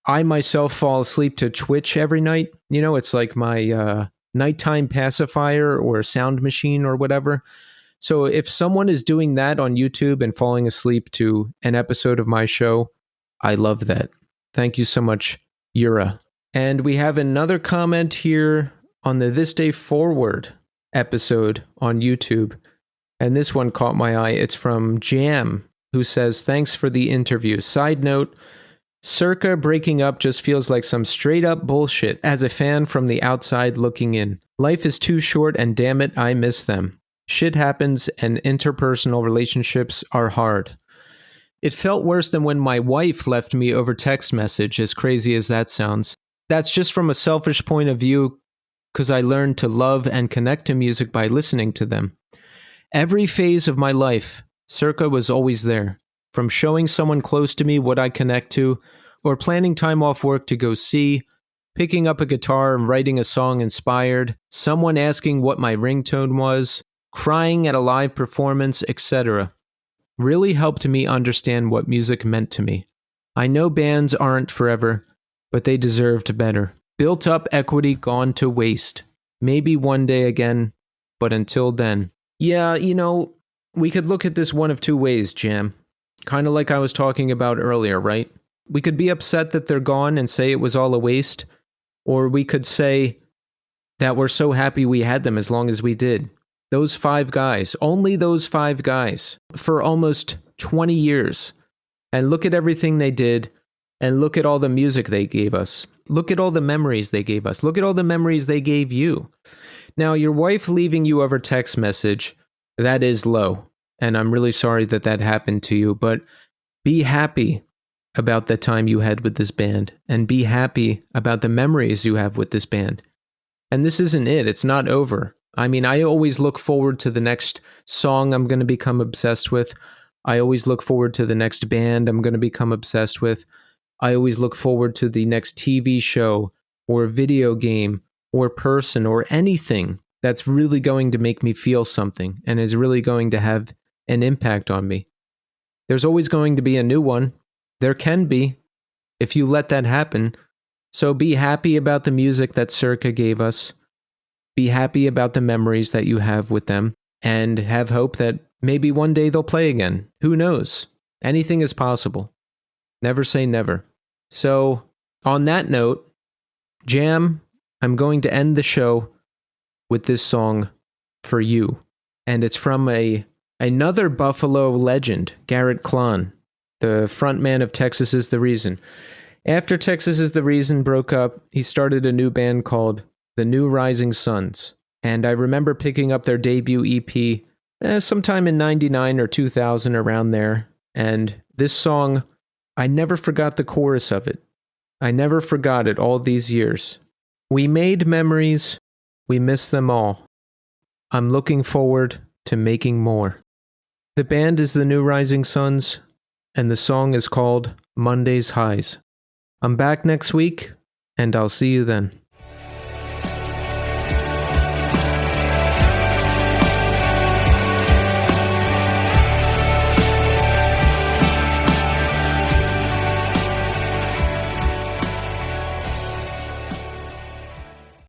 I myself fall asleep to Twitch every night. You know, it's like my nighttime pacifier or sound machine or whatever. So if someone is doing that on YouTube and falling asleep to an episode of my show, I love that. Thank you so much, Yura. And we have another comment here on the This Day Forward episode on YouTube. And this one caught my eye. It's from Jam, who says, thanks for the interview. Side note, Circa breaking up just feels like some straight up bullshit as a fan from the outside looking in. Life is too short and damn it, I miss them. Shit happens and interpersonal relationships are hard. It felt worse than when my wife left me over text message, as crazy as that sounds. That's just from a selfish point of view because I learned to love and connect to music by listening to them. Every phase of my life, Circa was always there. From showing someone close to me what I connect to, or planning time off work to go see, picking up a guitar and writing a song inspired, someone asking what my ringtone was, crying at a live performance, etc. really helped me understand what music meant to me. I know bands aren't forever, but they deserved better. Built up equity gone to waste. Maybe one day again, but until then. Yeah, we could look at this one of two ways, Jam. Kind of like I was talking about earlier, right? We could be upset that they're gone and say it was all a waste, or we could say that we're so happy we had them as long as we did. Those 5 guys, only those 5 guys, for almost 20 years. And look at everything they did, and look at all the music they gave us. Look at all the memories they gave us. Look at all the memories they gave you. Now, your wife leaving you over text message, that is low. And I'm really sorry that that happened to you, but be happy about the time you had with this band, and be happy about the memories you have with this band. And this isn't it. It's not over. I mean, I always look forward to the next song I'm going to become obsessed with. I always look forward to the next band I'm going to become obsessed with. I always look forward to the next TV show or video game or person or anything that's really going to make me feel something and is really going to have an impact on me. There's always going to be a new one. There can be, if you let that happen. So be happy about the music that Circa gave us. Be happy about the memories that you have with them, and have hope that maybe one day they'll play again. Who knows? Anything is possible. Never say never. So, on that note, Jam, I'm going to end the show with this song for you. And it's from another Buffalo legend, Garrett Klon, the frontman of Texas Is the Reason. After Texas Is the Reason broke up, he started a new band called The New Rising Suns. And I remember picking up their debut EP sometime in 99 or 2000, around there. And this song, I never forgot the chorus of it. I never forgot it all these years. We made memories, we miss them all. I'm looking forward to making more. The band is The New Rising Suns, and the song is called Monday's Highs. I'm back next week, and I'll see you then.